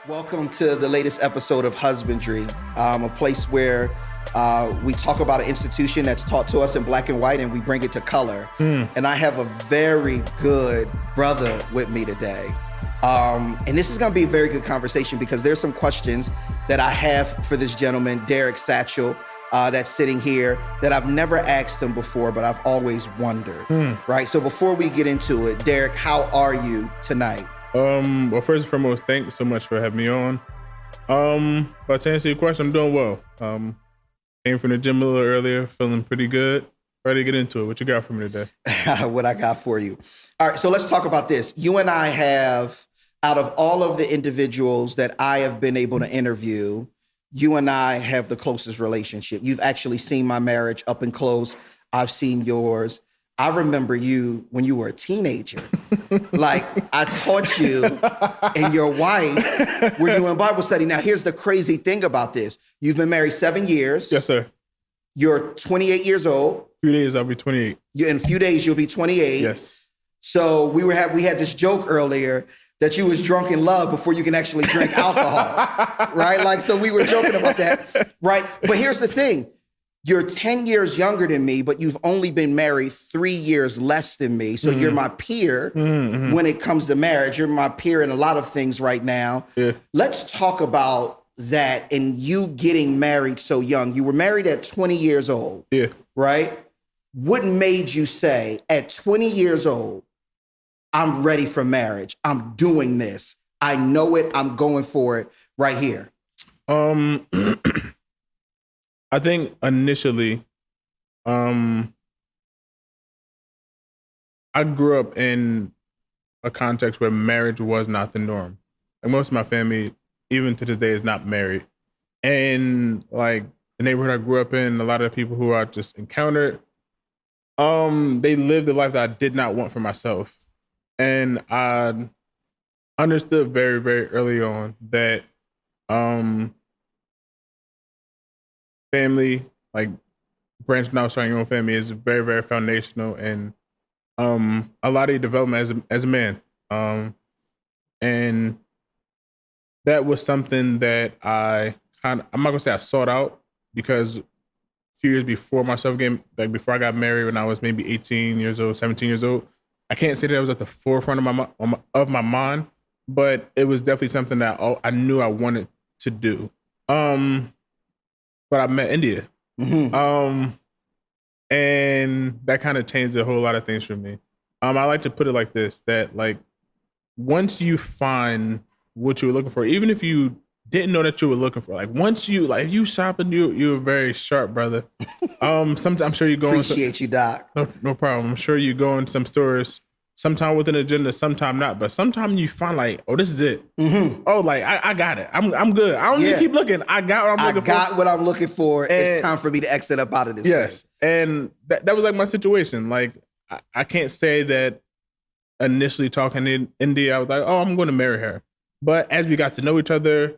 Welcome to the latest episode of Husbandry, a place where we talk about an institution that's taught to us in black and white and we bring it to color. And I have a very good brother with me today. And this is going to be a very good conversation because there's some questions that I have for this gentleman, Derrick Satchell, that's sitting here that I've never asked him before, but I've always wondered, right? So before we get into it, Derrick, how are you tonight? Well, first and foremost, thanks so much for having me on. But to answer your question, I'm doing well. Came from the gym a little earlier, feeling pretty good. Ready to get into it. What you got for me today? What I got for you. All right, so let's talk about this. You and I have, out of all of the individuals that I have been able to interview, you and I have the closest relationship. You've actually seen my marriage up and close. I've seen yours. I remember you when you were a teenager. Like, I taught you and your wife were you in Bible study. Now, here's the crazy thing about this. You've been married 7 years. Yes, sir. You're 28 years old. Few days, I'll be 28. In a few days, you'll be 28. Yes. So we had this joke earlier that you was drunk in love before you can actually drink alcohol, right? Like, so we were joking about that, right? But here's the thing. You're 10 years younger than me, but you've only been married 3 years less than me. So you're my peer when it comes to marriage. You're my peer in a lot of things right now. Yeah. Let's talk about that and you getting married so young. You were married at 20 years old, Yeah. right? What made you say at 20 years old, I'm ready for marriage. I'm doing this. I know it. I'm going for it right here. I think initially, I grew up in a context where marriage was not the norm. Like most of my family, even to this day, is not married. And like the neighborhood I grew up in, a lot of the people who I just encountered, they lived the life that I did not want for myself. And I understood very, very early on that family, like branching out, starting your own family, is very, very foundational and a lot of your development as a man. And that was something that I'm not gonna say I sought out, because a few years before before I got married, when I was maybe 18 years old, 17 years old, I can't say that I was at the forefront of my mind, but it was definitely something that I knew I wanted to do. But I met India. And that kind of changed a whole lot of things for me. I like to put it like this, that like once you find what you were looking for, even if you didn't know that you were looking for, like once you, like if you shopping, you're very sharp, brother. Sometimes I'm sure you go Appreciate you, Doc. No problem. I'm sure you go in some stores, sometime with an agenda, sometime not. But sometimes you find like, oh, this is it. Oh, like I got it. I'm good. I don't need to keep looking. I got what I'm looking for. I got what I'm looking for. It's time for me to exit up out of this. Yes. thing. And that was like my situation. Like I can't say that initially talking in India, I was like, oh, I'm going to marry her. But as we got to know each other,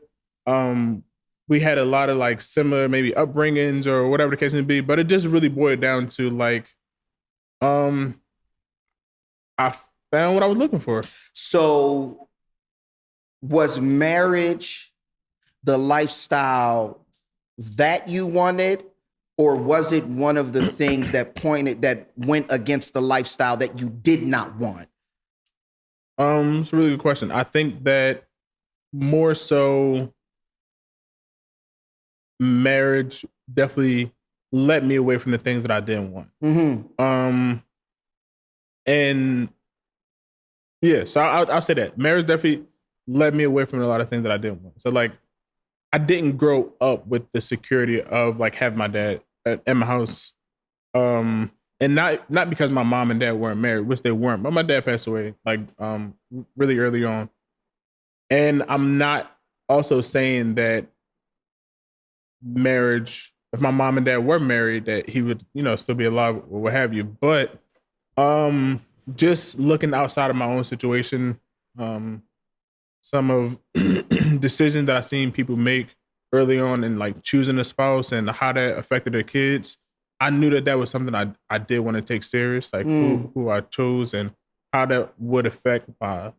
we had a lot of like similar maybe upbringings or whatever the case may be. But it just really boiled down to like, I found what I was looking for. So was marriage the lifestyle that you wanted, or was it one of the things that went against the lifestyle that you did not want? It's a really good question. I think that more so marriage definitely led me away from the things that I didn't want. And yeah, so I'll say that marriage definitely led me away from a lot of things that I didn't want. So like, I didn't grow up with the security of like having my dad at my house, and not because my mom and dad weren't married, which they weren't, but my dad passed away like really early on. And I'm not also saying that marriage, if my mom and dad were married, that he would, still be alive or what have you. But just looking outside of my own situation, some of decisions that I seen people make early on and like choosing a spouse and how that affected their kids, I knew that was something I did want to take serious, like who I chose and how that would affect my,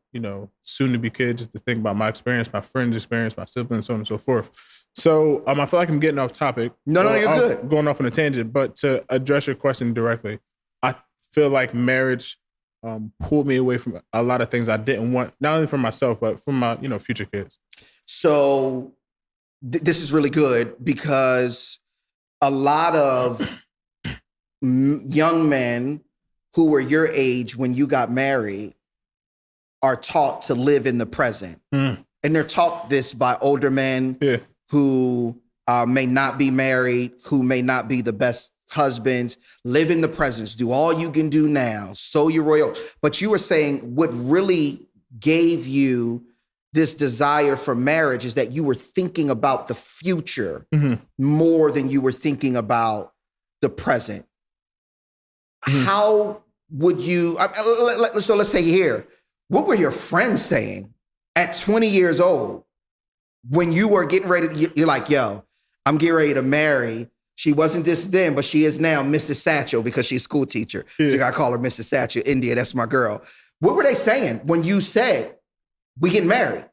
soon to be kids, just to think about my experience, my friends' experience, my siblings, so on and so forth. So I feel like I'm getting off topic. No, you're good. Going off on a tangent, but to address your question directly, I feel like marriage pulled me away from a lot of things I didn't want, not only for myself, but for my, future kids. So this is really good because a lot of young men who were your age when you got married are taught to live in the present. And they're taught this by older men who may not be married, who may not be the best husbands. Live in the present. Do all you can do now. Sow your royal. But you were saying what really gave you this desire for marriage is that you were thinking about the future more than you were thinking about the present. How would you, so let's say here, what were your friends saying at 20 years old when you were getting ready you're like, yo, I'm getting ready to marry. She wasn't this then, but she is now Mrs. Satchell because she's a school teacher. So you gotta call her Mrs. Satchell. India, that's my girl. What were they saying when you said, we get married?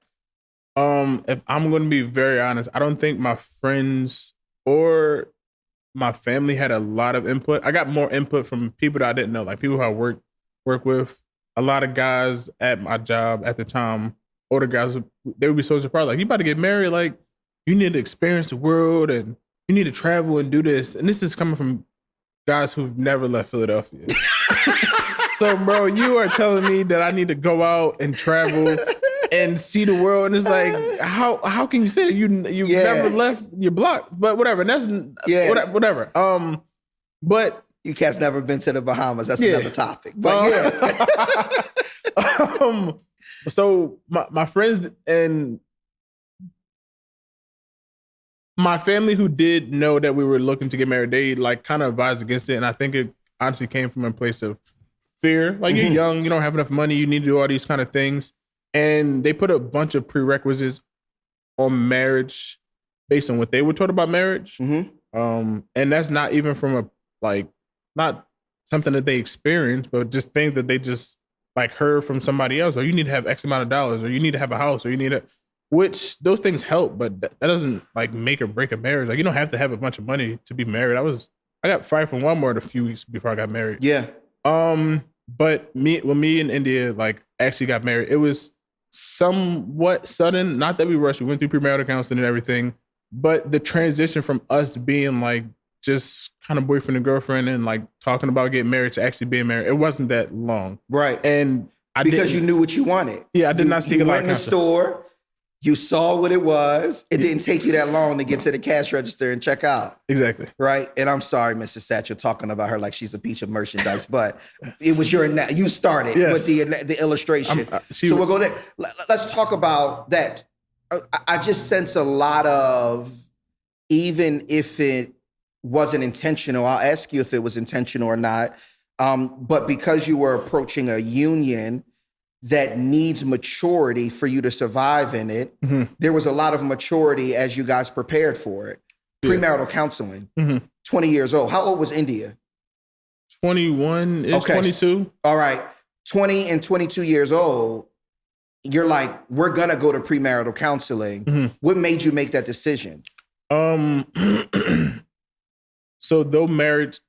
If I'm going to be very honest, I don't think my friends or my family had a lot of input. I got more input from people that I didn't know, like people who I work with. A lot of guys at my job at the time, older guys, they would be so surprised. Like, you about to get married? Like, you need to experience the world and you need to travel and do this. And this is coming from guys who've never left Philadelphia. So, bro, you are telling me that I need to go out and travel and see the world, and it's like, how can you say that you've never left your block? But whatever, and that's whatever. But you cats never been to the Bahamas. That's another topic. But so my friends and my family who did know that we were looking to get married, they like kind of advised against it, and I think it honestly came from a place of fear. Like, you're young, you don't have enough money, you need to do all these kind of things. And they put a bunch of prerequisites on marriage based on what they were taught about marriage. And that's not even from not something that they experienced, but just things that they just like heard from somebody else. Or you need to have X amount of dollars, or you need to have a house, or you need which those things help, but that doesn't like make or break a marriage. Like, you don't have to have a bunch of money to be married. I got fired from Walmart a few weeks before I got married. Yeah. But when me and India like actually got married, it was somewhat sudden. Not that we rushed. We went through premarital counseling and everything, but the transition from us being like just kind of boyfriend and girlfriend and like talking about getting married to actually being married, it wasn't that long. Right. And because you knew what you wanted. Yeah, I did not seek a lot. You went in the store. You saw what it was. It didn't take you that long to get to the cash register and check out. Exactly. Right. And I'm sorry, Mrs. Satchell, talking about her like she's a piece of merchandise, but it was you started with the illustration. So we'll go there. Let's talk about that. I just sense a lot of, even if it wasn't intentional, I'll ask you if it was intentional or not. But because you were approaching a union that needs maturity for you to survive in it, there was a lot of maturity as you guys prepared for it. Premarital counseling, 20 years old. How old was India? 21, okay. 22. All right. 20 and 22 years old. You're like, we're going to go to premarital counseling. What made you make that decision? So though marriage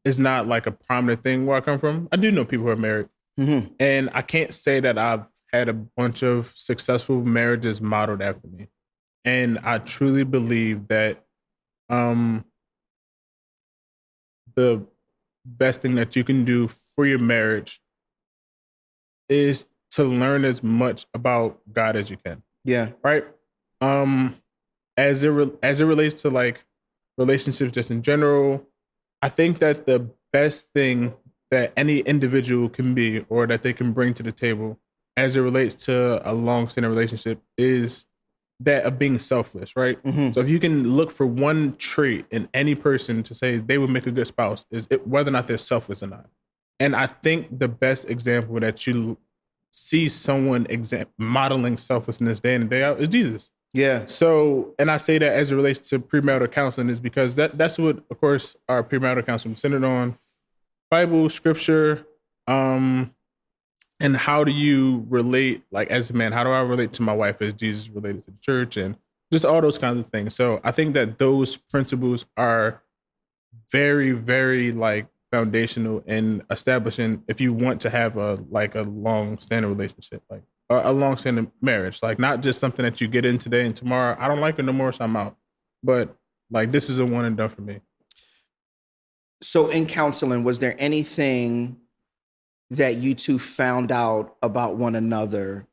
is not like a prominent thing where I come from, I do know people who are married. And I can't say that I've had a bunch of successful marriages modeled after me. And I truly believe that the best thing that you can do for your marriage is to learn as much about God as you can. Yeah. Right? As it relates to like relationships just in general, I think that the best thing that any individual can be or that they can bring to the table as it relates to a long-standing relationship is that of being selfless, right? So if you can look for one trait in any person to say they would make a good spouse, is whether or not they're selfless or not. And I think the best example that you see someone modeling selflessness day in and day out is Jesus. Yeah. So, and I say that as it relates to premarital counseling is because that's what, of course, our premarital counseling is centered on. Bible, scripture, And how do you relate, like as a man, how do I relate to my wife as Jesus related to the church and just all those kinds of things. So I think that those principles are very, very like foundational in establishing if you want to have a long standing relationship, like a long standing marriage, like not just something that you get in today and tomorrow. I don't like it no more, so I'm out. But like this is a one and done for me. So in counseling, was there anything that you two found out about one another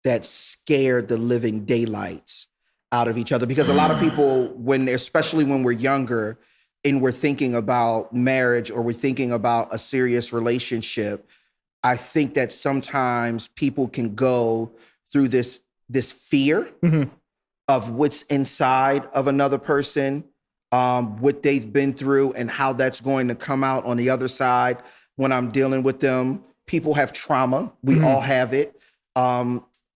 that scared the living daylights out of each other? Because a lot of people, especially when we're younger and we're thinking about marriage or we're thinking about a serious relationship, I think that sometimes people can go through this fear of what's inside of another person, what they've been through and how that's going to come out on the other side when I'm dealing with them. People have trauma. We all have it.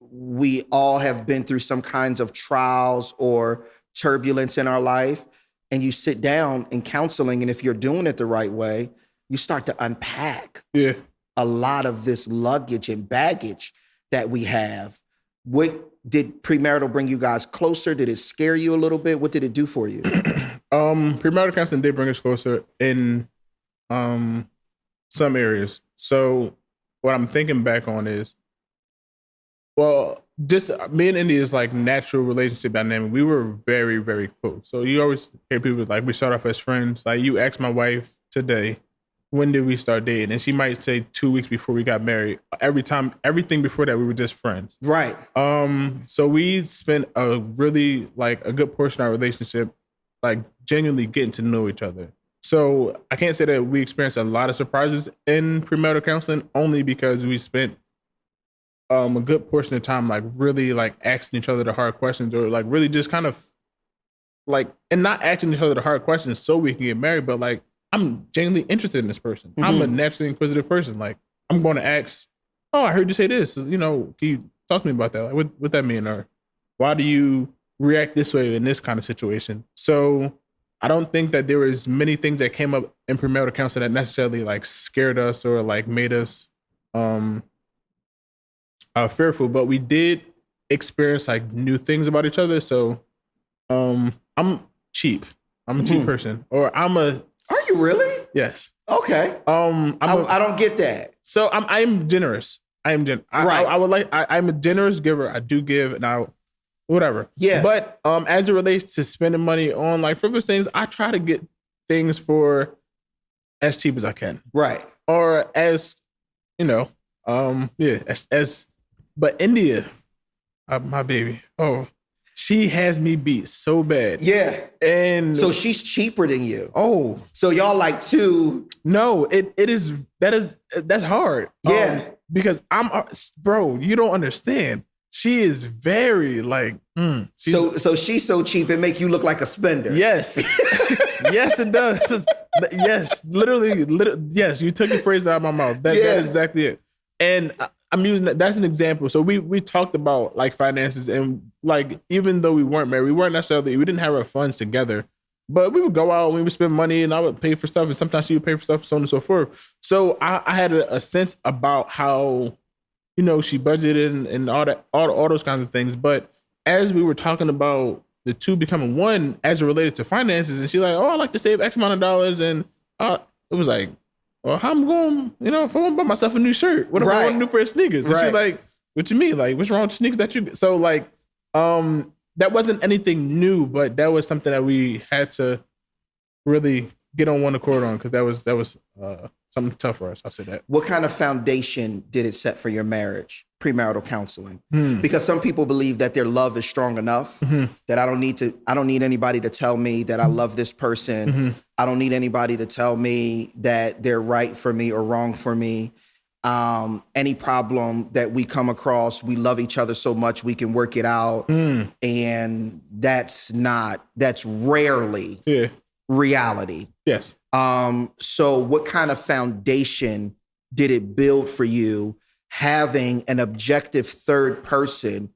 We all have been through some kinds of trials or turbulence in our life. And you sit down in counseling, and if you're doing it the right way, you start to unpack a lot of this luggage and baggage that we have. What did premarital bring you guys closer? Did it scare you a little bit? What did it do for you? Premarital counseling did bring us closer in some areas. So what I'm thinking back on is, well, just me and India's like natural relationship dynamic. We were very, very close. So you always hear people like, we start off as friends. Like you ask my wife today, when did we start dating? And she might say 2 weeks before we got married. Everything before that, we were just friends. Right. So we spent a good portion of our relationship, like genuinely getting to know each other. So I can't say that we experienced a lot of surprises in premarital counseling, only because we spent a good portion of time like really like asking each other the hard questions, or like really just kind of like, and not asking each other the hard questions so we can get married, but like I'm genuinely interested in this person. I'm a naturally inquisitive person. Like I'm going to ask, oh, I heard you say this. Can you talk to me about that? Like, what that mean? Or why do you react this way in this kind of situation? So I don't think that there was many things that came up in premarital counseling that necessarily like scared us or like made us fearful, but we did experience like new things about each other. So I'm cheap. I'm a cheap person, or I'm a. Are you really? Yes. Okay. I don't get that. So I'm generous. I am generous. Right. I'm a generous giver. I do give, and whatever. Yeah. But as it relates to spending money on like frivolous things, I try to get things for as cheap as I can. Right. Or as but India, my baby. Oh, she has me beat so bad. Yeah. And so she's cheaper than you. Oh. So y'all like two. No, that's hard. Yeah. Because bro, you don't understand. She is very like, so she's so cheap, it make you look like a spender. Yes. Yes, it does. Yes, literally, yes, you took the phrase out of my mouth. That is exactly it. And I'm using that. That's an example. So we talked about like finances, and like even though we weren't married, we didn't have our funds together, but we would go out and we would spend money, and I would pay for stuff, and sometimes she would pay for stuff, so on and so forth. So I had a sense about how, she budgeted and all those kinds of things. But as we were talking about the two becoming one as it related to finances, and she's like, oh, I like to save X amount of dollars, and it was like, well, how I'm going, if I want to buy myself a new shirt, what if I want a new pair of sneakers? And she's like, what you mean? Like, what's wrong with sneakers that you, so like, that wasn't anything new, but that was something that we had to really get on one accord on, because that was something tough for us. I'll say that. What kind of foundation did it set for your marriage, premarital counseling? Because some people believe that their love is strong enough, that I don't need anybody to tell me that I love this person. I don't need anybody to tell me that they're right for me or wrong for me. Any problem that we come across, we love each other so much we can work it out. And that's rarely reality. Yes. So what kind of foundation did it build for you, having an objective third person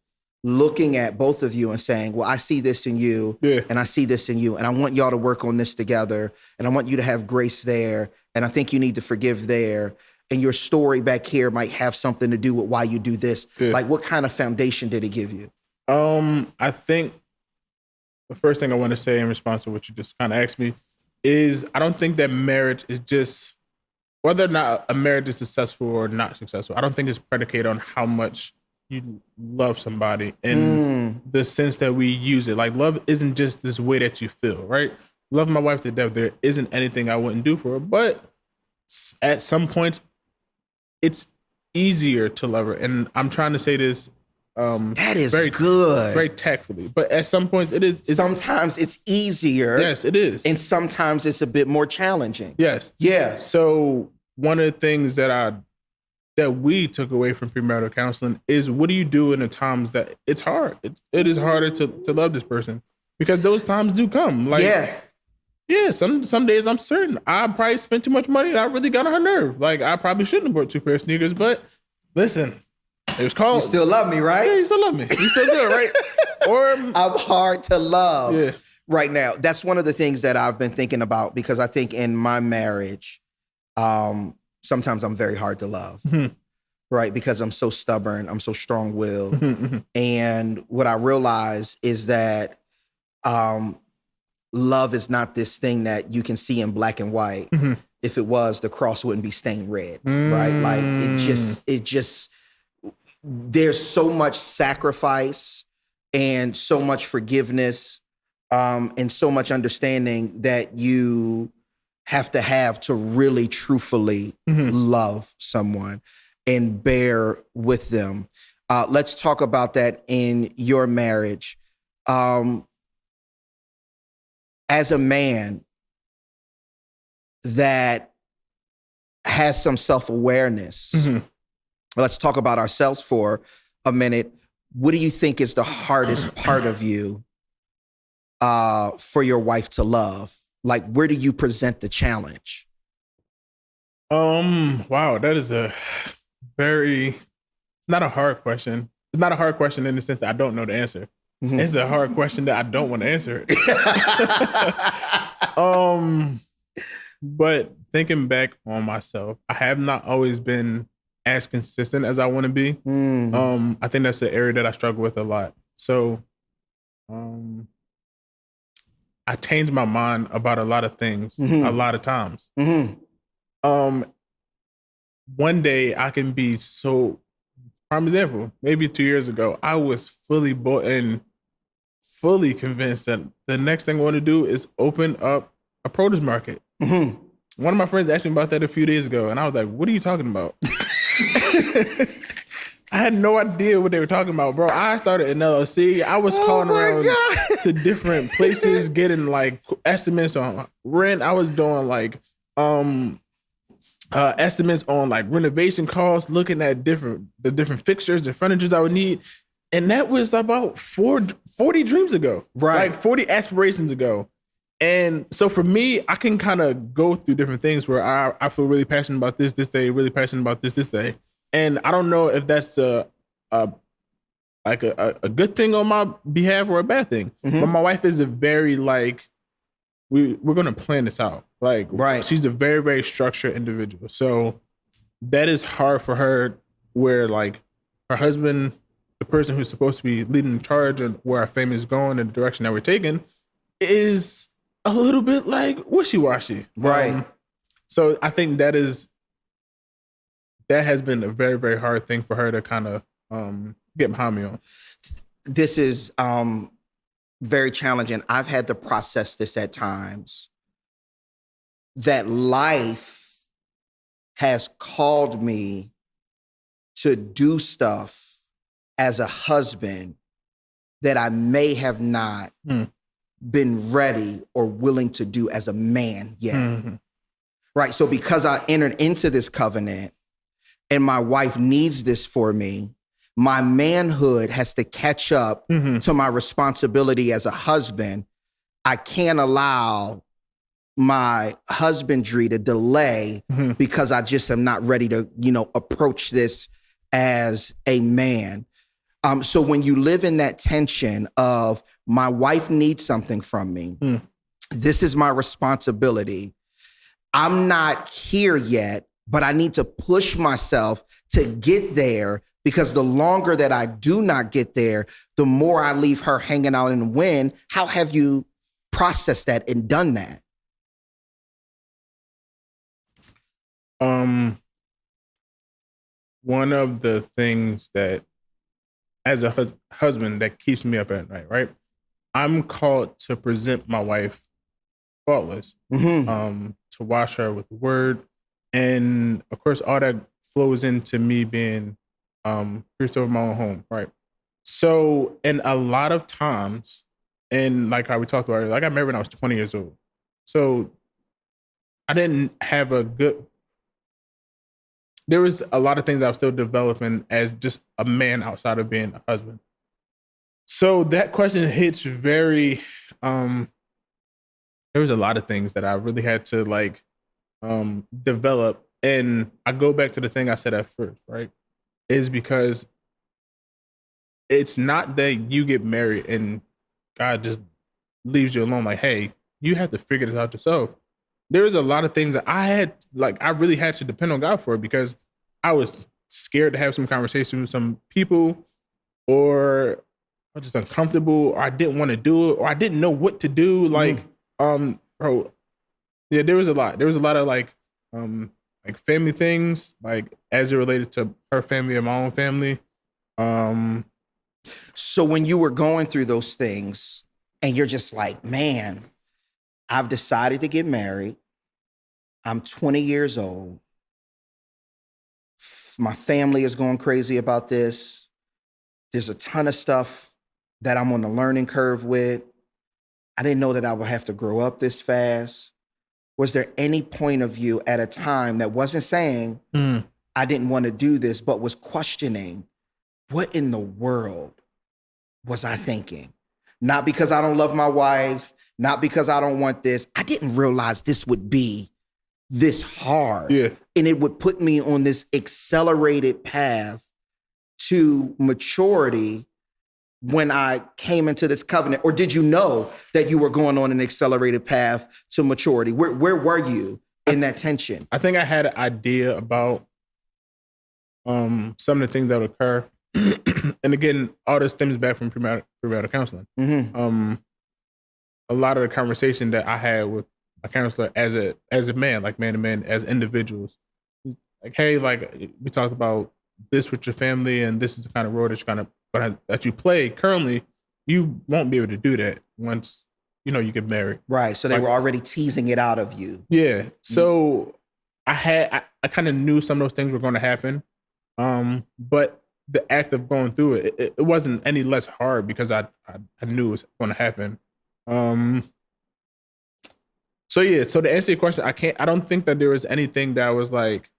looking at both of you and saying, well, I see this in you, and I see this in you, and I want y'all to work on this together, and I want you to have grace there, and I think you need to forgive there. and your story back here might have something to do with why you do this. Yeah. Like, what kind of foundation did it give you? I think the first thing I want to say in response to what you just kind of asked me is I don't think that marriage is just whether or not a marriage is successful or not successful. I don't think it's predicated on how much you love somebody in the sense that we use it. Like, love isn't just this way that you feel, right? Love my wife to death. There isn't anything I wouldn't do for her, but at some points, it's easier to love her. And I'm trying to say this That is very good. Very tactfully. But at some points it is. Sometimes it's easier. Yes, it is. And sometimes it's a bit more challenging. Yes. Yeah. So one of the things that we took away from premarital counseling is what do you do in the times that it's hard? It is harder to love this person because those times do come. Like, yeah, some days I'm certain I probably spent too much money and I really got on her nerve. Like, I probably shouldn't have bought 2 pairs of sneakers, but listen, it was called. You still love me, right? Yeah, you still love me. You still good, right? Or I'm hard to love right now. That's one of the things that I've been thinking about because I think in my marriage, sometimes I'm very hard to love, right? Because I'm so stubborn, I'm so strong-willed. And what I realize is that love is not this thing that you can see in black and white. If it was, the cross wouldn't be stained red, right? Like it just, there's so much sacrifice and so much forgiveness and so much understanding that you have to really truthfully love someone and bear with them. Let's talk about that in your marriage. As a man that has some self-awareness, let's talk about ourselves for a minute. What do you think is the hardest part of you for your wife to love? Like, where do you present the challenge? Wow, that is it's not a hard question. It's not a hard question in the sense that I don't know the answer. It's a hard question that I don't want to answer. But thinking back on myself, I have not always been as consistent as I want to be. I think that's the area that I struggle with a lot. So, I change my mind about a lot of things a lot of times. One day I can be so, prime example, maybe 2 years ago, I was fully bought and fully convinced that the next thing I want to do is open up a produce market. One of my friends asked me about that a few days ago, and I was like, what are you talking about? I had no idea what they were talking about, bro. I started an LLC. I was calling around to different places, getting like estimates on rent. I was doing like estimates on like renovation costs, looking at the different fixtures and furnitures I would need. And that was about 40 dreams ago, right? Like 40 aspirations ago. And so for me, I can kind of go through different things where I feel really passionate about this day, really passionate about this day. And I don't know if that's a good thing on my behalf or a bad thing. But my wife is a very like, we're going to plan this out. Like, she's a very, very structured individual. So that is hard for her where like her husband, the person who's supposed to be leading the charge and where our family is going and the direction that we're taking is a little bit like wishy-washy. Right. So I think that has been a very, very hard thing for her to kind of get behind me on. This is very challenging. I've had to process this at times, that life has called me to do stuff as a husband that I may have not been ready or willing to do as a man yet. Right. So because I entered into this covenant and my wife needs this for me, my manhood has to catch up to my responsibility as a husband. I can't allow my husbandry to delay because I just am not ready to, approach this as a man. So when you live in that tension of my wife needs something from me, this is my responsibility. I'm not here yet, but I need to push myself to get there, because the longer that I do not get there, the more I leave her hanging out in the wind. How have you processed that and done that? One of the things that, as a husband, that keeps me up at night, right? I'm called to present my wife faultless, to wash her with the word. And of course, all that flows into me being priest over my own home, right? So, and a lot of times, and like how we talked about earlier, I got married when I was 20 years old. So I didn't have there was a lot of things I was still developing as just a man outside of being a husband. So that question hits very, there was a lot of things that I really had to develop. And I go back to the thing I said at first, right? Is because it's not that you get married and God just leaves you alone. Like, hey, you have to figure this out yourself. There's a lot of things that I really had to depend on God for, because I was scared to have some conversation with some people, or I was just uncomfortable, or I didn't want to do it, or I didn't know what to do. Bro, yeah, there was a lot. There was a lot of family things, as it related to her family and my own family. So when you were going through those things and you're just like, man, I've decided to get married. I'm 20 years old. My family is going crazy about this. There's a ton of stuff that I'm on the learning curve with. I didn't know that I would have to grow up this fast. Was there any point of view at a time that wasn't saying I didn't want to do this, but was questioning, what in the world was I thinking? Not because I don't love my wife, not because I don't want this. I didn't realize this would be this hard. Yeah. And it would put me on this accelerated path to maturity when I came into this covenant. Or did you know that you were going on an accelerated path to maturity? Where were you in that tension? I think I had an idea about some of the things that would occur. And again, all this stems back from premarital counseling. A lot of the conversation that I had with a counselor as a man, like man to man, as individuals, like, hey, we talked about this with your family, and this is the kind of role that you play currently. You won't be able to do that once you get married. Right. So they were already teasing it out of you. Yeah. So I kind of knew some of those things were going to happen, but the act of going through it wasn't any less hard, because I knew it was going to happen. So yeah, so to answer your question, I don't think that there was anything that was like,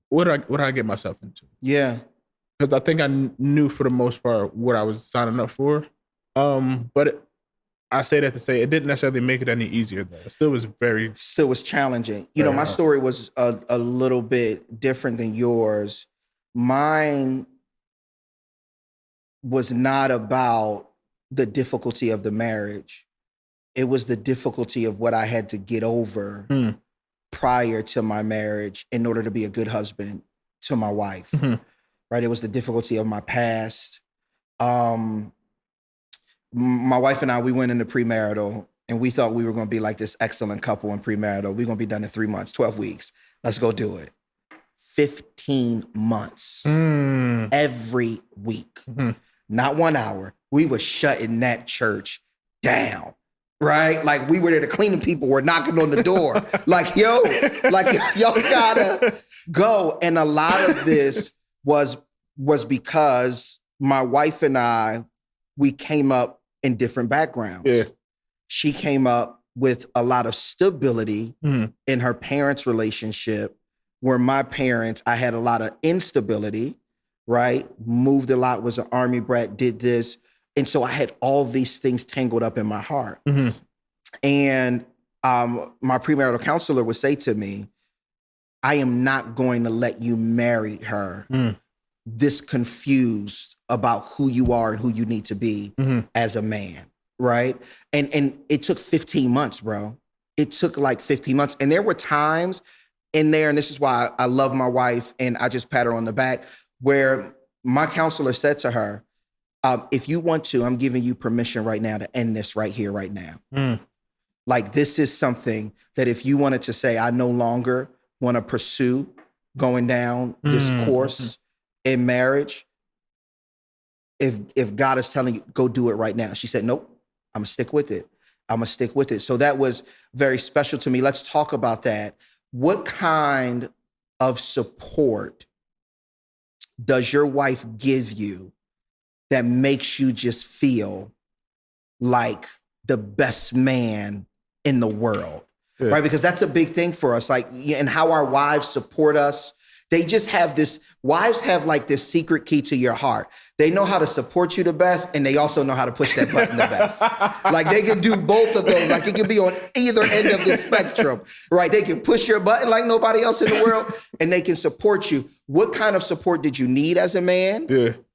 what did I get myself into? Yeah. Because I think I knew for the most part what I was signing up for. But I say that to say it didn't necessarily make it any easier though. It still was challenging. My story was a little bit different than yours. Mine was not about the difficulty of the marriage. It was the difficulty of what I had to get over prior to my marriage in order to be a good husband to my wife. Right? It was the difficulty of my past. My wife and I, we went into premarital, and we thought we were going to be like this excellent couple in premarital. We're going to be done in 3 months, 12 weeks. Let's go do it. 15 months every week. Not 1 hour. We were shutting that church down. Right? Like, we were there, the cleaning people were knocking on the door. y'all gotta go. And a lot of this was because my wife and I, we came up in different backgrounds. Yeah. She came up with a lot of stability in her parents' relationship, where my parents, I had a lot of instability, right? Moved a lot, was an Army brat, did this. And so I had all these things tangled up in my heart. And my premarital counselor would say to me, I am not going to let you marry her this confused about who you are and who you need to be as a man, right? And it took 15 months, bro. It took like 15 months. And there were times in there, and this is why I love my wife, and I just pat her on the back, where my counselor said to her, if you want to, I'm giving you permission right now to end this right here, right now. Like, this is something that if you wanted to say, I no longer want to pursue going down this course in marriage, if God is telling you, go do it right now. She said, nope, I'm gonna stick with it. I'm gonna stick with it. So that was very special to me. Let's talk about that. What kind of support does your wife give you that makes you just feel like the best man in the world? Yeah. Right? Because that's a big thing for us. Like, and how our wives support us. They just have this, wives have like this secret key to your heart. They know how to support you the best, and they also know how to push that button the best. Like, they can do both of those. Like, it can be on either end of the spectrum, right? They can push your button like nobody else in the world, and they can support you. What kind of support did you need as a man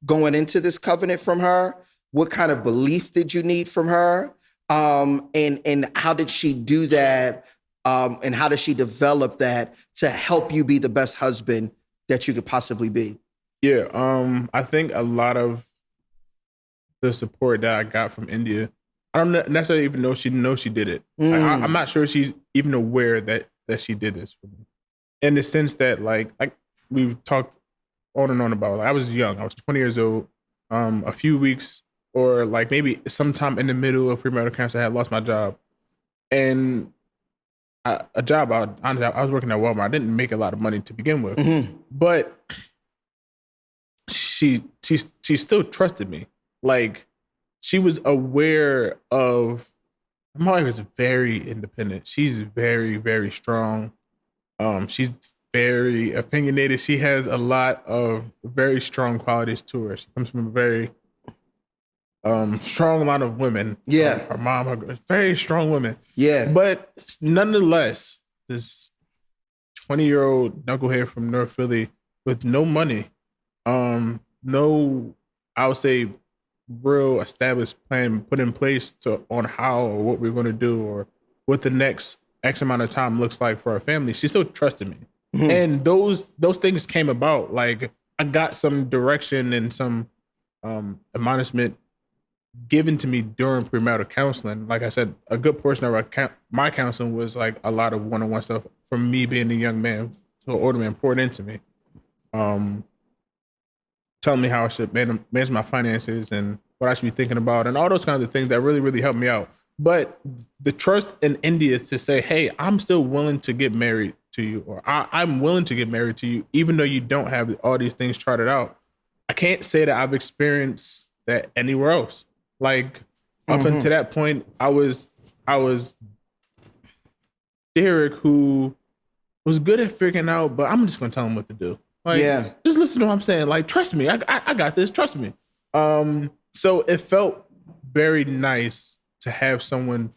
going into this covenant from her? What kind of belief did you need from her? And how did she do that? And how does she develop that to help you be the best husband that you could possibly be? Yeah, I think a lot of the support that I got from India, I don't necessarily even know she did it. Like, I'm not sure she's even aware that she did this for me. In the sense that, like we've talked on and on about, like, I was young. I was 20 years old. A few weeks or like maybe sometime in the middle of premarital cancer, I had lost my job. And I was working at Walmart. I didn't make a lot of money to begin with, but she still trusted me. Like, she was aware of, my wife is very independent. She's very, very strong. She's very opinionated. She has a lot of very strong qualities to her. She comes from a very strong line of women. Yeah. Her mom, her very strong women. Yeah. But nonetheless, this 20-year-old knucklehead from North Philly with no money, no, I would say, real established plan put in place on how or what we're going to do or what the next X amount of time looks like for our family. She still trusted me. And those things came about. Like, I got some direction and some admonishment given to me during premarital counseling. Like I said, a good portion of my counseling was like a lot of one-on-one stuff from me being a young man to an older man poured into me. Telling me how I should manage my finances and what I should be thinking about and all those kinds of things that really, really helped me out. But the trust in India to say, hey, I'm still willing to get married to you, or I'm willing to get married to you, even though you don't have all these things charted out. I can't say that I've experienced that anywhere else. Like, up until that point, I was Derrick, who was good at figuring out, but I'm just gonna tell him what to do. Like, just listen to what I'm saying. Like, trust me, I got this. Trust me. So it felt very nice to have someone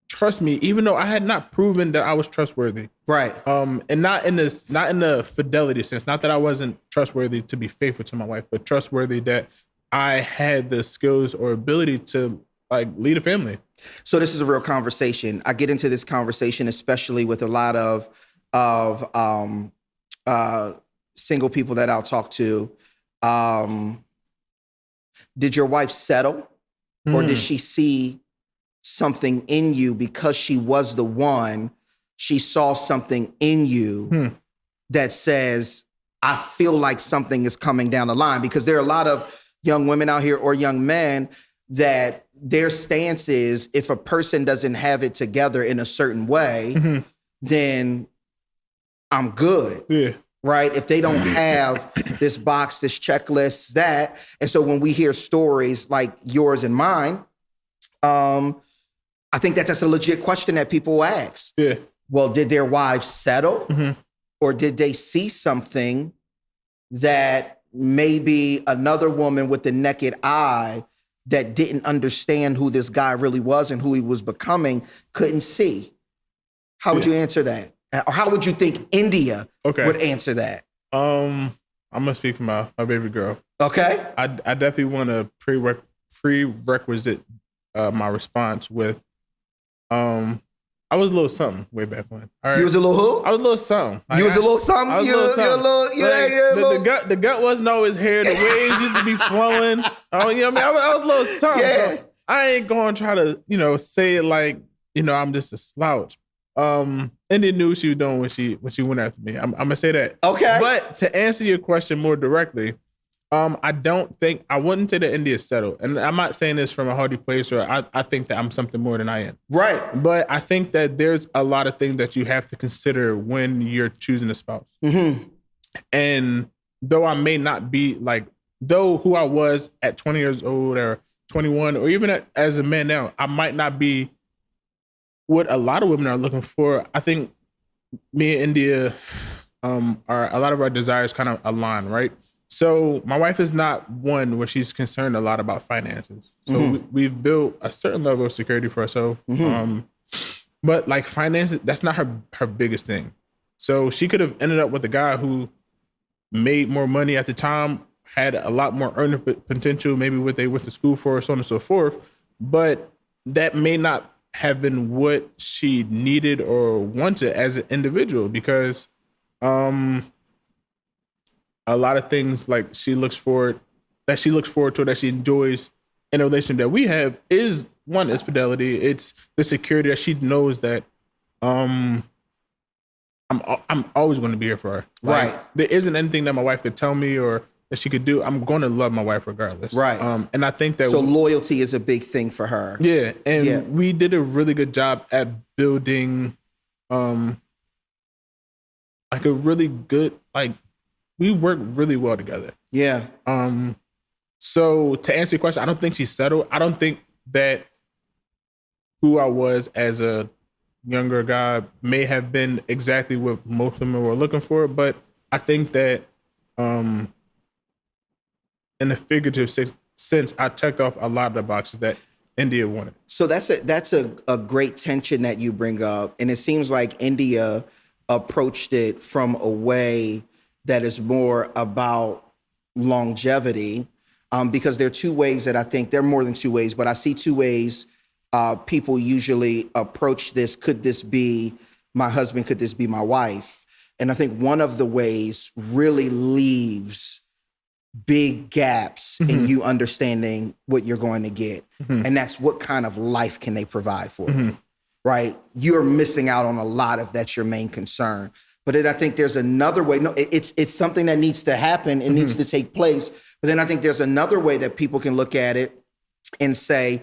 trust me, even though I had not proven that I was trustworthy. Right. And not in the fidelity sense. Not that I wasn't trustworthy to be faithful to my wife, but trustworthy that I had the skills or ability to like lead a family. So this is a real conversation. I get into this conversation, especially with a lot of single people that I'll talk to. Did your wife settle, or did she see something in you because she was the one? She saw something in you that says, I feel like something is coming down the line. Because there are a lot of young women out here or young men that their stance is, if a person doesn't have it together in a certain way, then I'm good. Yeah. Right? If they don't have this box, this checklist, that. And so when we hear stories like yours and mine, I think that that's a legit question that people ask. Yeah. Well, did their wives settle? Or did they see something that maybe another woman with the naked eye that didn't understand who this guy really was and who he was becoming couldn't see? How would you answer that? Or how would you think India would answer that? I'm gonna speak for my baby girl. Okay. I definitely want to prerequisite my response with I was a little something way back when. All right. You was a little who? I was a little something. Like, You was a little something? I was a little something. The The gut wasn't always here. The waves used to be flowing. Oh, you know what I mean? I was a little something. Yeah. So I ain't going to try to, say it like, I'm just a slouch. India knew what she was doing when she went after me. I'm gonna say that. Okay. But to answer your question more directly, I wouldn't say that India is settled. And I'm not saying this from a hardy place or I think that I'm something more than I am. Right. But I think that there's a lot of things that you have to consider when you're choosing a spouse. Mm-hmm. And though I may not be though who I was at 20 years old or 21 or even as a man now, I might not be what a lot of women are looking for. I think me and India are a lot of our desires kind of align, right? So my wife is not one where she's concerned a lot about finances. So we've built a certain level of security for ourselves. But finances, that's not her biggest thing. So she could have ended up with a guy who made more money at the time, had a lot more earning potential, maybe what they went to school for, so on and so forth. But that may not have been what she needed or wanted as an individual because a lot of things she looks forward to, that she enjoys in a relationship that we have is fidelity. It's the security that she knows that I'm always going to be here for her. Right. There isn't anything that my wife could tell me or that she could do. I'm going to love my wife regardless. Right. And I think that loyalty is a big thing for her. Yeah. And we did a really good job at building a really good, we work really well together. Yeah. So to answer your question, I don't think she's settled. I don't think that who I was as a younger guy may have been exactly what most women were looking for, but I think that in a figurative sense, I checked off a lot of the boxes that India wanted. So that's a great tension that you bring up, and it seems like India approached it from a way that is more about longevity, because there are two ways that I think, there are more than two ways, but I see two ways people usually approach this. Could this be my husband? Could this be my wife? And I think one of the ways really leaves big gaps in you understanding what you're going to get. And that's what kind of life can they provide for you, right? You're missing out on a lot if that's your main concern. But then I think there's another way. No, it's something that needs to happen. It needs to take place. But then I think there's another way that people can look at it and say,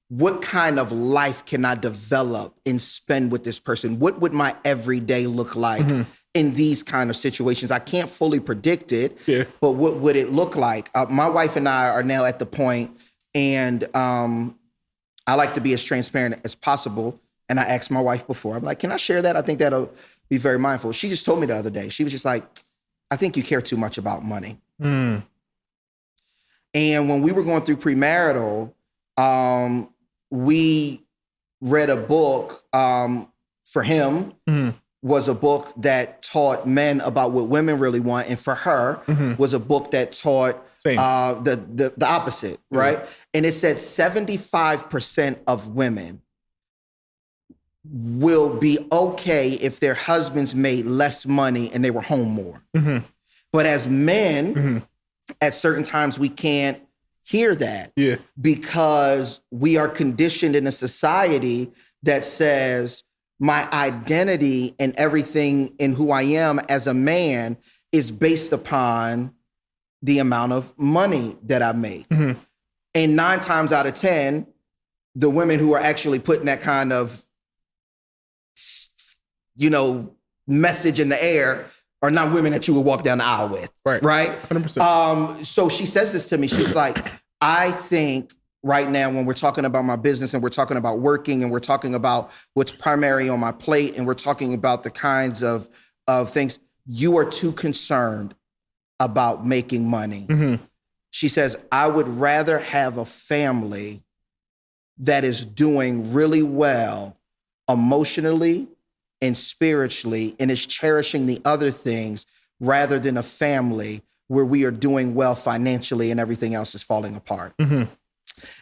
what kind of life can I develop and spend with this person? What would my everyday look like in these kind of situations? I can't fully predict it, but what would it look like? My wife and I are now at the point, and I like to be as transparent as possible. And I asked my wife before, I'm like, can I share that? I think that'll be very mindful. She just told me the other day, she was just like, I think you care too much about money. And when we were going through premarital, we read a book for him, was a book that taught men about what women really want. And for her was a book that taught the opposite, right? And it said 75% of women will be okay if their husbands made less money and they were home more. But as men, at certain times we can't hear that because we are conditioned in a society that says my identity and everything in who I am as a man is based upon the amount of money that I make. And 9 times out of 10, the women who are actually putting that kind of, message in the air are not women that you would walk down the aisle with. Right? 100%. So she says this to me. She's like, I think right now when we're talking about my business and we're talking about working and we're talking about what's primary on my plate and we're talking about the kinds of things, you are too concerned about making money. She says, I would rather have a family that is doing really well emotionally and spiritually and is cherishing the other things rather than a family where we are doing well financially and everything else is falling apart. And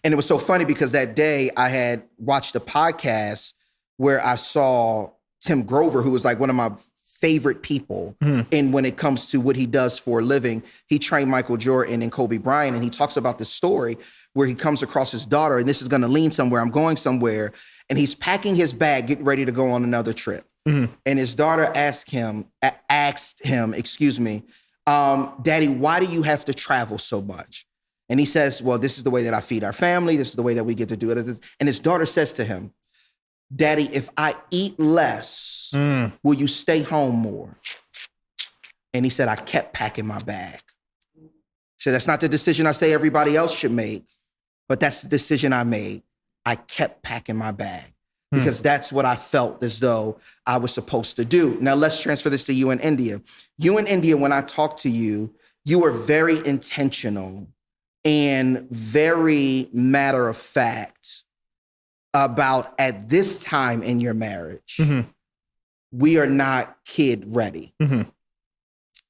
it was so funny because that day I had watched a podcast where I saw Tim Grover, who was like one of my favorite people. And when it comes to what he does for a living, he trained Michael Jordan and Kobe Bryant. And he talks about this story where he comes across his daughter, and this is going to lean somewhere. I'm going somewhere. And he's packing his bag, getting ready to go on another trip. And his daughter asked him, Daddy, why do you have to travel so much? And he says, well, this is the way that I feed our family. This is the way that we get to do it. And his daughter says to him, Daddy, if I eat less, will you stay home more? And he said, I kept packing my bag. So that's not the decision I say everybody else should make, but that's the decision I made. I kept packing my bag because that's what I felt as though I was supposed to do. Now let's transfer this to you in India. You in India, when I talked to you, you were very intentional and very matter of fact about at this time in your marriage, we are not kid ready.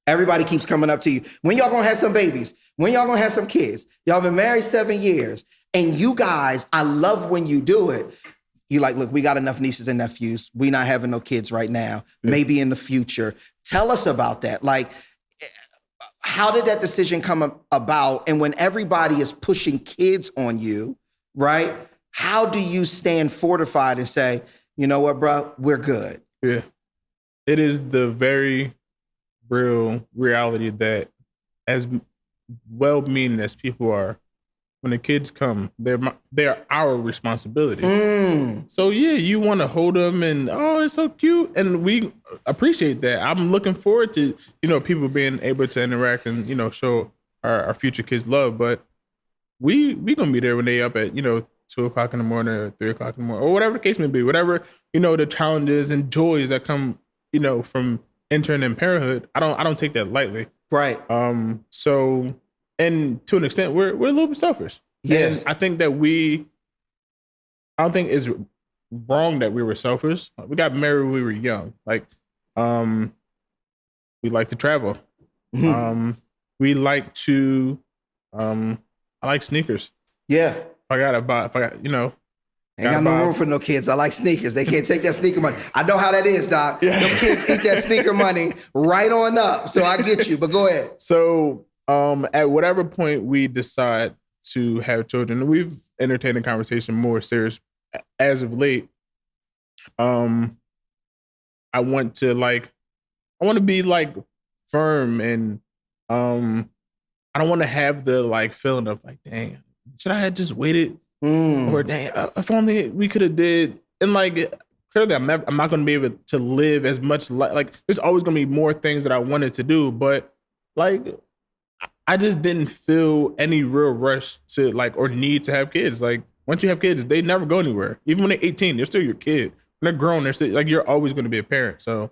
Everybody keeps coming up to you. When y'all gonna have some babies? When y'all gonna have some kids? Y'all been married 7 years. And you guys, I love when you do it. You like, look, we got enough nieces and nephews. We not having no kids right now. Maybe in the future. Tell us about that. Like, how did that decision come about? And when everybody is pushing kids on you, right? How do you stand fortified and say, you know what, bro, we're good? Yeah. It is the very real reality that as well-meaning as people are, when the kids come, they're our responsibility. So yeah, you want to hold them and, oh, it's so cute. And we appreciate that. I'm looking forward to, people being able to interact and, show our future kids love. But we going to be there when they up at, 2 o'clock in the morning or 3 o'clock in the morning or whatever the case may be, whatever, the challenges and joys that come, from entering in parenthood. I don't take that lightly. Right. So, and to an extent, we're a little bit selfish. Yeah. And I think that I don't think it's wrong that we were selfish. We got married when we were young. Like, we like to travel. We like to, I like sneakers. Yeah. If I got, Ain't got no room for no kids. I like sneakers. They can't take that sneaker money. I know how that is, Doc. Yeah. Them kids eat that sneaker money right on up. So I get you, but go ahead. So at whatever point we decide to have children, and we've entertained a conversation more serious as of late, I want to be like firm and I don't want to have the feeling of like, dang, should I have just waited? Or dang, if only we could have did. And clearly I'm not going to be able to live as much like there's always going to be more things that I wanted to do, but I just didn't feel any real rush to or need to have kids. Like once you have kids, they never go anywhere. Even when they're 18, they're still your kid. When they're grown, they're still you're always going to be a parent. So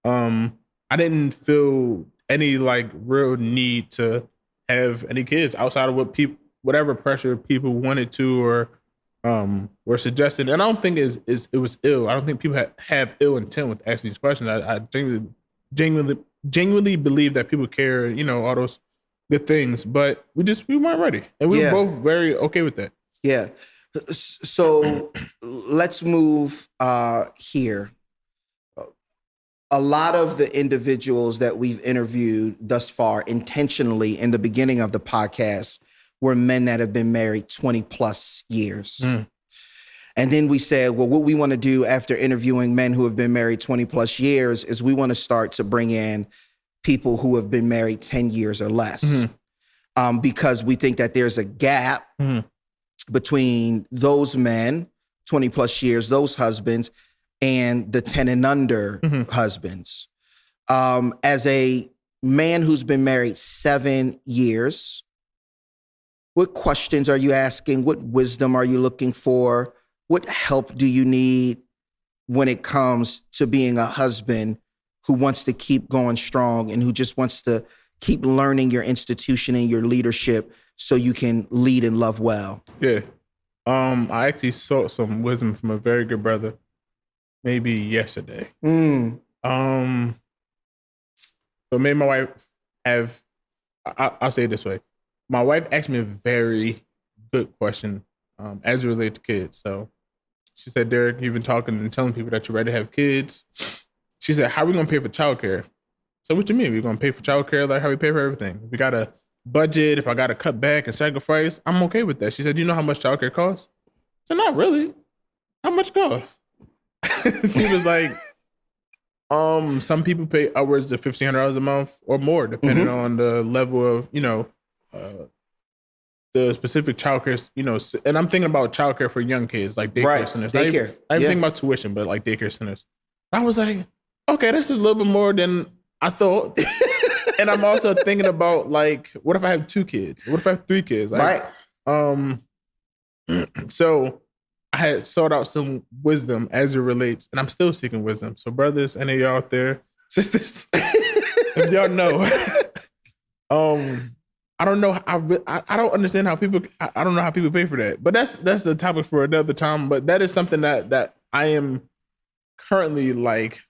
I didn't feel any real need to have any kids outside of whatever pressure people wanted to or were suggested. And I don't think it was ill. I don't think people have ill intent with asking these questions. I genuinely believe that people care, all those good things, but we weren't ready. And we were both very okay with that. Yeah. So let's move here. A lot of the individuals that we've interviewed thus far intentionally in the beginning of the podcast were men that have been married 20 plus years. And then we said, well, what we want to do after interviewing men who have been married 20 plus years is we want to start to bring in people who have been married 10 years or less. Because we think that there's a gap between those men, 20 plus years, those husbands, and the 10 and under husbands. As a man who's been married 7 years, what questions are you asking? What wisdom are you looking for? What help do you need when it comes to being a husband who wants to keep going strong and who just wants to keep learning your institution and your leadership so you can lead and love well? Yeah. I actually sought some wisdom from a very good brother maybe yesterday. So me and my wife I'll say it this way. My wife asked me a very good question as it relates to kids. So She said, Derrick, you've been talking and telling people that you're ready to have kids. She said, how are we going to pay for childcare? So what you mean? We're going to pay for childcare like how we pay for everything? If we got a budget, if I got to cut back and sacrifice, I'm okay with that. She said, do you know how much childcare costs? I said, not really. How much it costs? She was like, some people pay upwards of $1,500 a month or more, depending on the level of, the specific childcare, and I'm thinking about childcare for young kids, like daycare centers. Daycare. I even think about tuition, but like daycare centers. I was like, okay, this is a little bit more than I thought. And I'm also thinking about like, what if I have 2 kids? What if I have 3 kids? Like, right. So I had sought out some wisdom as it relates, and I'm still seeking wisdom. So brothers, any of y'all out there, sisters, if y'all know, I don't know. I don't understand how people. I don't know how people pay for that. But that's the topic for another time. But that is something that I am currently like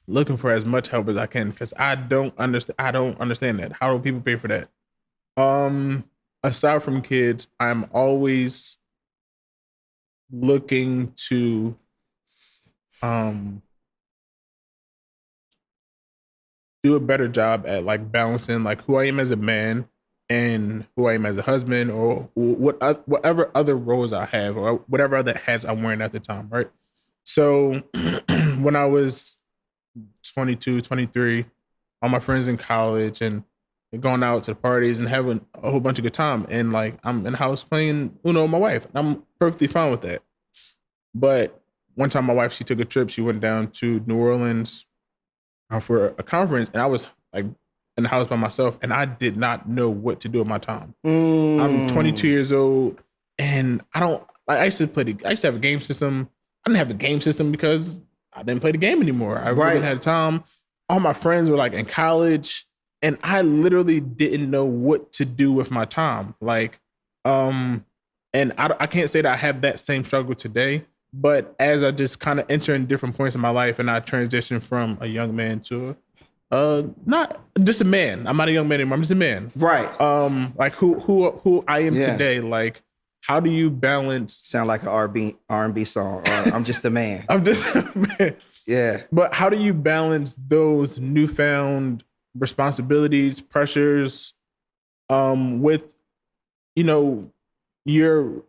looking for as much help as I can, because I don't understand that. How do people pay for that? Aside from kids, I'm always looking to do a better job at like balancing like who I am as a man and who I am as a husband, or whatever other roles I have, or whatever other hats I'm wearing at the time, right? So when I was 22, 23, all my friends in college and going out to the parties and having a whole bunch of good time, and like I'm in the house playing Uno with my wife. I'm perfectly fine with that. But one time my wife, she took a trip. She went down to New Orleans for a conference, and I was like in the house by myself, and I did not know what to do with my time. I'm 22 years old, and I used to have a game system. I didn't have a game system because I didn't play the game anymore. I really didn't have time. All my friends were like in college, and I literally didn't know what to do with my time. Like, and I can't say that I have that same struggle today, but as I just kind of enter in different points in my life, and I transition from a young man to not just a man. I'm not a young man anymore. I'm just a man. Right. Like who I am today. Like, how do you balance? Sound like an R&B song. I'm just a man. I'm just a man. Yeah. But how do you balance those newfound responsibilities, pressures, with, your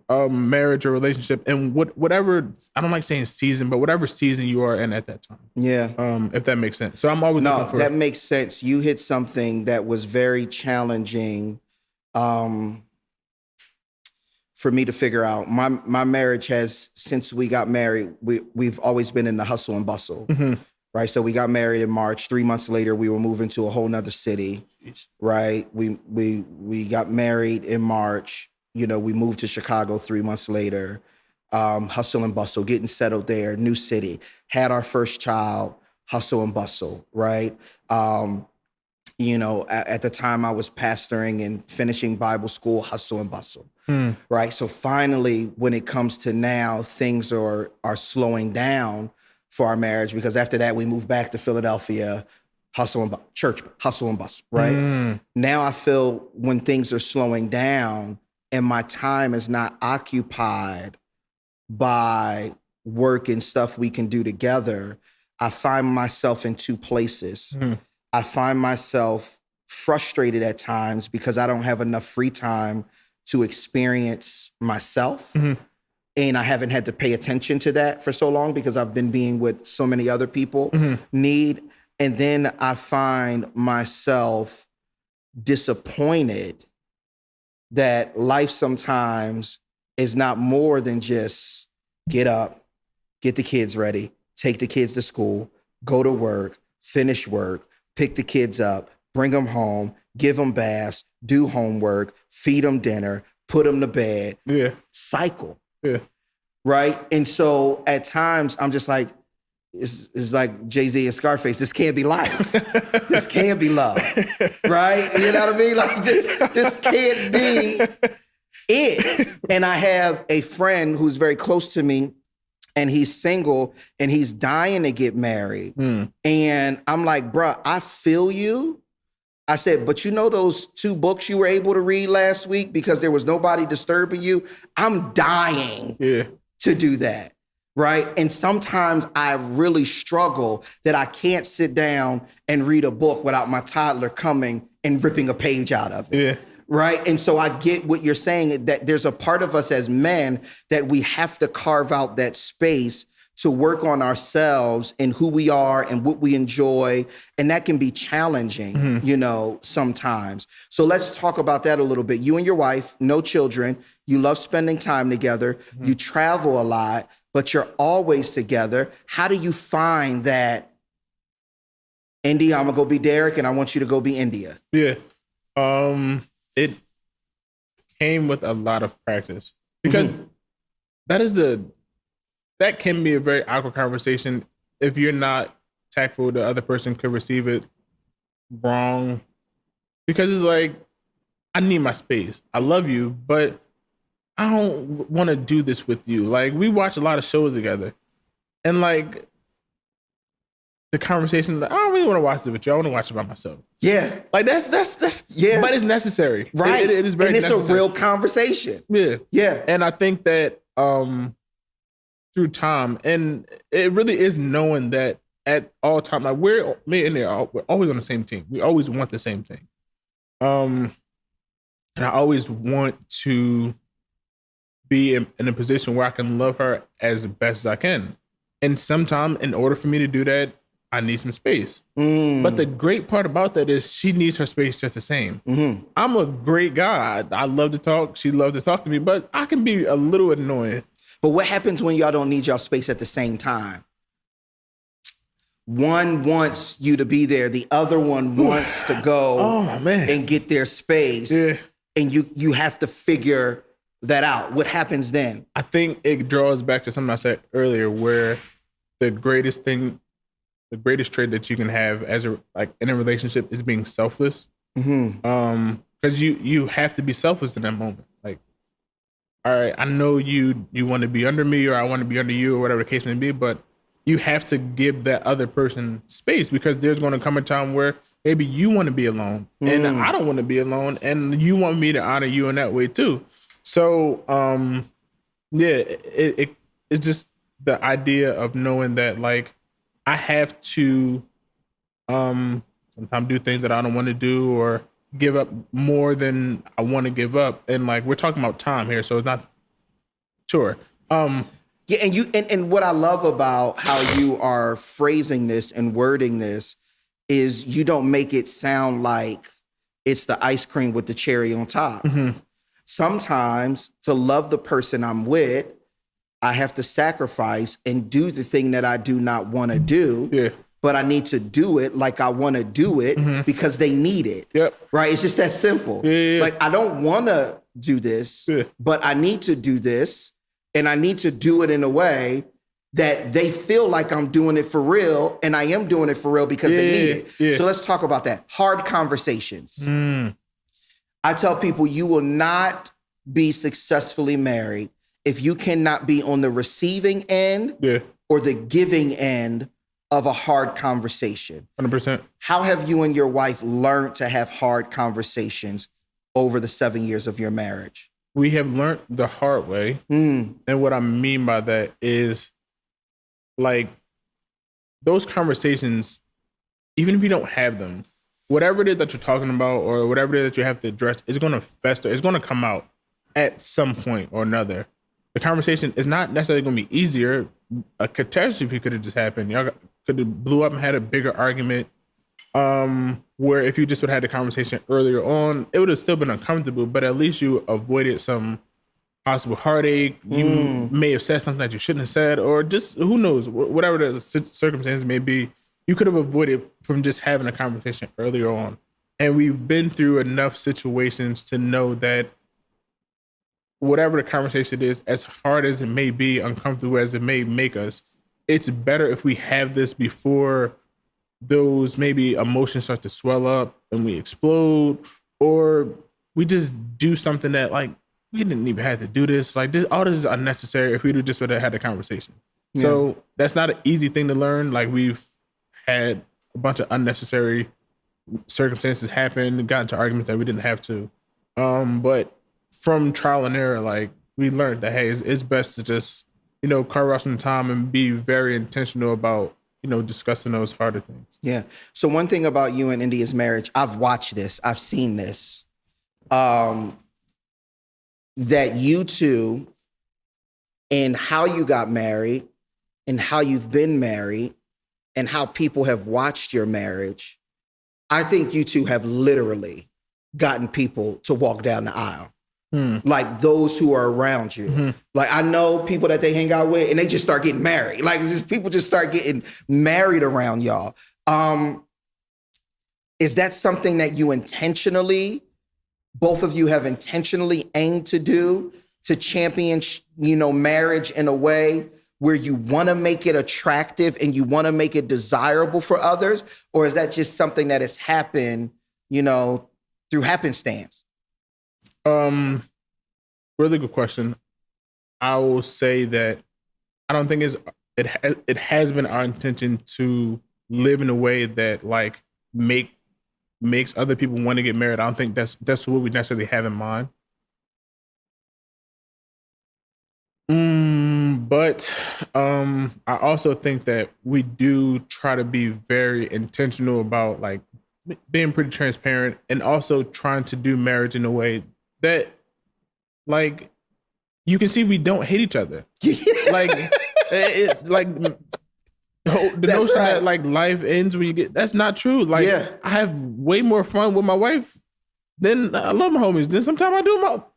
marriage or relationship, and whatever, I don't like saying season, but whatever season you are in at that time. Yeah. If that makes sense. So I'm always looking for that makes sense. You hit something that was very challenging for me to figure out. My marriage has, since we got married, we've always been in the hustle and bustle. Mm-hmm. Right. So we got married in March. 3 months later, we were moving to a whole nother city. Right. We got married in March. We moved to Chicago 3 months later. Hustle and bustle, getting settled there, new city. Had our first child, hustle and bustle, right? At the time I was pastoring and finishing Bible school, hustle and bustle, right? So finally, when it comes to now, things are slowing down for our marriage, because after that, we moved back to Philadelphia, church, hustle and bustle, right? Now I feel when things are slowing down and my time is not occupied by work and stuff we can do together, I find myself in 2 places. I find myself frustrated at times because I don't have enough free time to experience myself. And I haven't had to pay attention to that for so long because I've been being with so many other people need. And then I find myself disappointed that life sometimes is not more than just get up, get the kids ready, take the kids to school, go to work, finish work, pick the kids up, bring them home, give them baths, do homework, feed them dinner, put them to bed, cycle. Yeah. Right. And so at times I'm just like, it's like Jay-Z and Scarface. This can't be life. This can't be love. Right. You know what I mean? Like this can't be it. And I have a friend who's very close to me, and he's single and he's dying to get married. And I'm like, bruh, I feel you. I said, but those 2 books you were able to read last week because there was nobody disturbing you? I'm dying to do that. Right. And sometimes I really struggle that I can't sit down and read a book without my toddler coming and ripping a page out of it. Yeah. Right. And so I get what you're saying, that there's a part of us as men that we have to carve out that space to work on ourselves and who we are and what we enjoy. And that can be challenging, you know, sometimes. So let's talk about that a little bit. You and your wife, no children, you love spending time together, you travel a lot, but you're always together. How do you find that, India, I'm gonna go be Derrick and I want you to go be India? Yeah. It came with a lot of practice because that can be a very awkward conversation if you're not tactful. The other person could receive it wrong because it's like, I need my space. I love you, but I don't want to do this with you. Like, we watch a lot of shows together, and like the conversation, like, I don't really want to watch this with you. I want to watch it by myself. Yeah. Like that's yeah. But it's necessary. Right. It is very and it's necessary. a real conversation. Yeah. Yeah. And I think that through time, and it really is knowing that at all time, like me and we're always on the same team. We always want the same thing. And I always want to be in a position where I can love her as best as I can. And sometimes, in order for me to do that, I need some space. But the great part about that is she needs her space just the same. I'm a great guy. I love to talk. She loves to talk to me, but I can be a little annoying. But what happens when y'all don't need y'all space at the same time? One wants you to be there. The other one wants to go and get their space. Yeah. And you have to figure that out. What happens then? I think it draws back to something I said earlier, where the greatest trait that you can have in a relationship is being selfless. Because you have to be selfless in that moment. Like, all right, I know you want to be under me, or I want to be under you, or whatever the case may be, but you have to give that other person space, because there's going to come a time where maybe you want to be alone and I don't want to be alone, and you want me to honor you in that way too. So, it's just the idea of knowing that, like, I have to sometimes do things that I don't want to do, or give up more than I want to give up. And like, we're talking about time here, so it's not sure. Yeah, and what I love about how you are phrasing this and wording this is you don't make it sound like it's the ice cream with the cherry on top. Sometimes to love the person I'm with, I have to sacrifice and do the thing that I do not want to do. Yeah. But I need to do it like I want to do it because they need it. Yep. Right? It's just that simple. Yeah. Like, I don't want to do this, but I need to do this. And I need to do it in a way that they feel like I'm doing it for real, and I am doing it for real because they need it. Yeah. So let's talk about that. Hard conversations. I tell people, you will not be successfully married if you cannot be on the receiving end or the giving end of a hard conversation. 100%. How have you and your wife learned to have hard conversations over the 7 years of your marriage? We have learned the hard way. And what I mean by that is, like, those conversations, even if you don't have them, whatever it is that you're talking about or whatever it is that you have to address, is going to fester. It's going to come out at some point or another. The conversation is not necessarily going to be easier. A catastrophe could have just happened. Y'all could have blew up and had a bigger argument. Where if you just would have had the conversation earlier on, it would have still been uncomfortable, but at least you avoided some possible heartache. You may have said something that you shouldn't have said, or just, who knows, whatever the circumstances may be, you could have avoided from just having a conversation earlier on. And we've been through enough situations to know that whatever the conversation is, as hard as it may be, uncomfortable as it may make us, it's better if we have this before those maybe emotions start to swell up and we explode, or we just do something that, like, we didn't even have to do this. Like, all this is unnecessary if we just would have had the conversation. Yeah. So that's not an easy thing to learn. Like, we've had a bunch of unnecessary circumstances happen, got into arguments that we didn't have to. But from trial and error, like, we learned that, hey, it's best to just carve out some time and be very intentional about, discussing those harder things. Yeah. So one thing about you and India's marriage, I've watched this, I've seen this, that you two and how you got married and how you've been married and how people have watched your marriage, I think you two have literally gotten people to walk down the aisle. Like those who are around you. Mm-hmm. Like I know people that they hang out with and they just start getting married. Like people just start getting married around y'all. Is that something that you intentionally, both of you have intentionally aimed to do, to champion, marriage in a way where you want to make it attractive and you want to make it desirable for others? Or is that just something that has happened, through happenstance? Really good question. I will say that I don't think it has been our intention to live in a way that like makes other people want to get married. I don't think that's what we necessarily have in mind. But I also think that we do try to be very intentional about like being pretty transparent and also trying to do marriage in a way that like you can see we don't hate each other. Like the notion right. that like life ends when you get, that's not true. Like I have way more fun with my wife than I love my homies. Then sometimes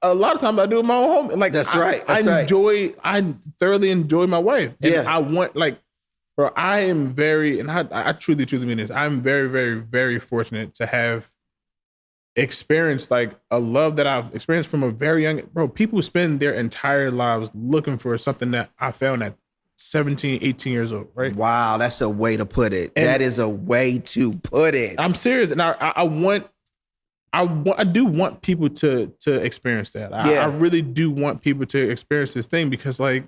a lot of times I do with my own homie. Like that's right. I thoroughly enjoy my wife. And I want bro, I am very, and I truly mean this. I'm very, very, very fortunate to have experienced like a love that I've experienced from a very young, bro. People spend their entire lives looking for something that I found at 17, 18 years old, right? Wow, that's a way to put it. And that is a way to put it. I'm serious. And I do want people to experience that. I really do want people to experience this thing because like,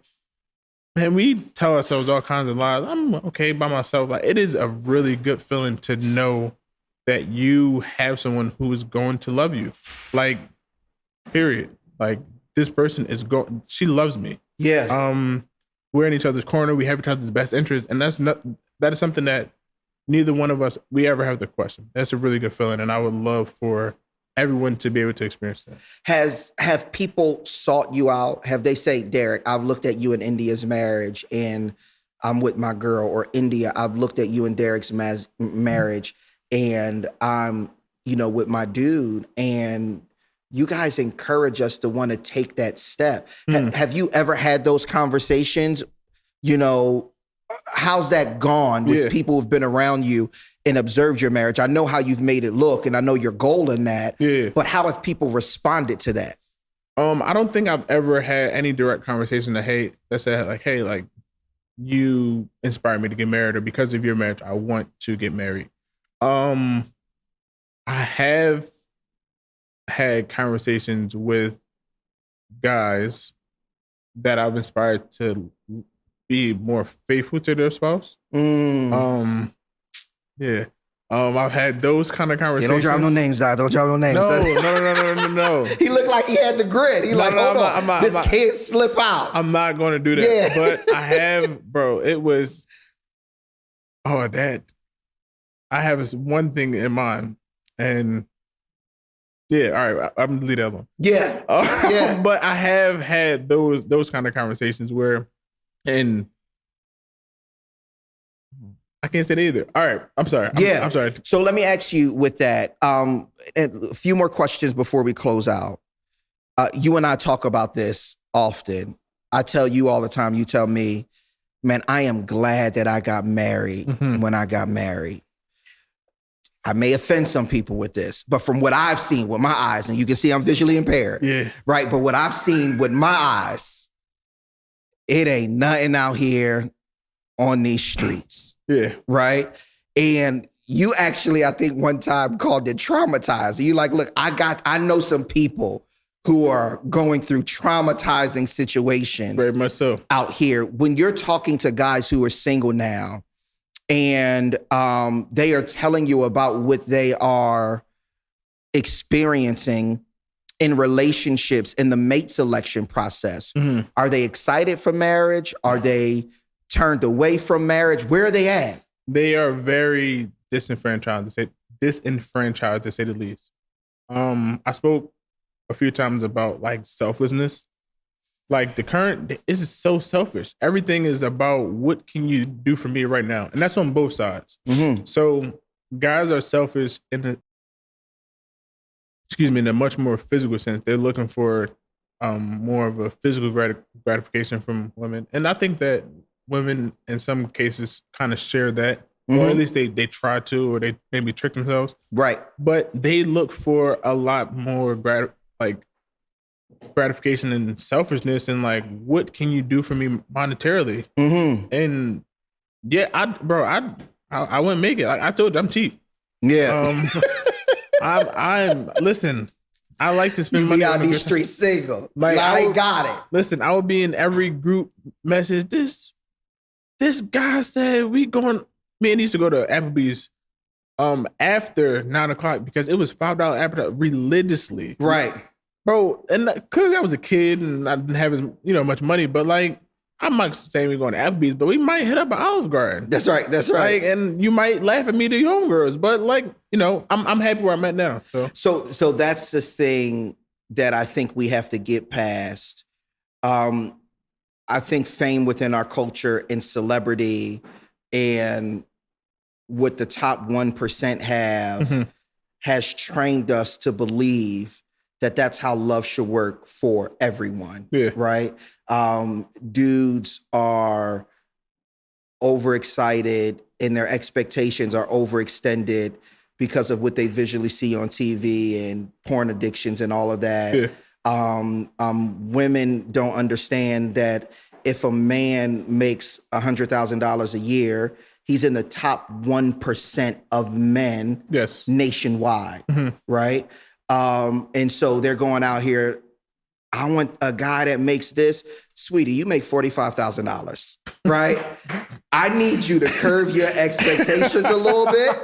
man, we tell ourselves all kinds of lies. I'm okay by myself. Like it is a really good feeling to know that you have someone who is going to love you. Like, period. Like this person is she loves me. Yeah. We're in each other's corner. We have each other's best interest. And that is something that neither one of us, we ever have to question. That's a really good feeling. And I would love for everyone to be able to experience that. Have people sought you out? Have they say, Derrick, I've looked at you and India's marriage and I'm with my girl, or India, I've looked at you and Derrick's marriage and I'm, with my dude, and you guys encourage us to want to take that step. Have you ever had those conversations? How's that gone with people who've been around you and observed your marriage? I know how you've made it look and I know your goal in that, but how have people responded to that? I don't think I've ever had any direct conversation that said like, hey, like you inspired me to get married, or because of your marriage, I want to get married. I have had conversations with guys that I've inspired to be more faithful to their spouse. I've had those kind of conversations. Don't drop no names, Doc. Don't drop no names. No. He looked like he had the grit. Hold on. This can't slip out. I'm not going to do that. Yeah. But I have, bro, it was, that. I have one thing in mind. And all right, I'm gonna leave that alone. Yeah. But I have had those kind of conversations where, and I can't say that either. All right, I'm sorry. I'm sorry. So let me ask you with that, and a few more questions before we close out. You and I talk about this often. I tell you all the time, you tell me, man, I am glad that I got married when I got married. I may offend some people with this, but from what I've seen with my eyes, and you can see I'm visually impaired, right? But what I've seen with my eyes, it ain't nothing out here on these streets, right? And you actually, I think one time called it traumatized. You like, look, I know some people who are going through traumatizing situations, very much so, out here. When you're talking to guys who are single now, and they are telling you about what they are experiencing in relationships in the mate selection process? Are they excited for marriage? Are they turned away from marriage? Where are they at? They are very disenfranchised to say the least. I spoke a few times about like selflessness. Like the current this is so selfish. Everything is about what can you do for me right now, and that's on both sides. So guys are selfish in a much more physical sense. They're looking for more of a physical gratification from women, and I think that women in some cases kind of share that, or at least they try to, or they maybe trick themselves. Right. But they look for a lot more gratification and selfishness, and like, what can you do for me monetarily? And yeah, I wouldn't make it. Like I told you, I'm cheap. Yeah. I'm listen. I like to spend money on on these streets single. Like I got it. Listen, I would be in every group message. This guy said we going. Me and he used to go to Applebee's after 9:00 because it was $5 appetizer religiously. Right. Bro, and because I was a kid and I didn't have as much money, but like I'm not saying we're going to Applebee's, but we might hit up an Olive Garden. That's right. Like, and you might laugh at me to your homegirls, but like I'm happy where I'm at now. So that's the thing that I think we have to get past. I think fame within our culture and celebrity and what the top 1% have has trained us to believe that that's how love should work for everyone. Yeah. Right. Dudes are overexcited and their expectations are overextended because of what they visually see on TV and porn addictions and all of that. Yeah. Women don't understand that if a man makes $100,000 a year, he's in the top 1% of men nationwide, right? And so they're going out here, I want a guy that makes this. Sweetie, you make $45,000, right? I need you to curve your expectations a little bit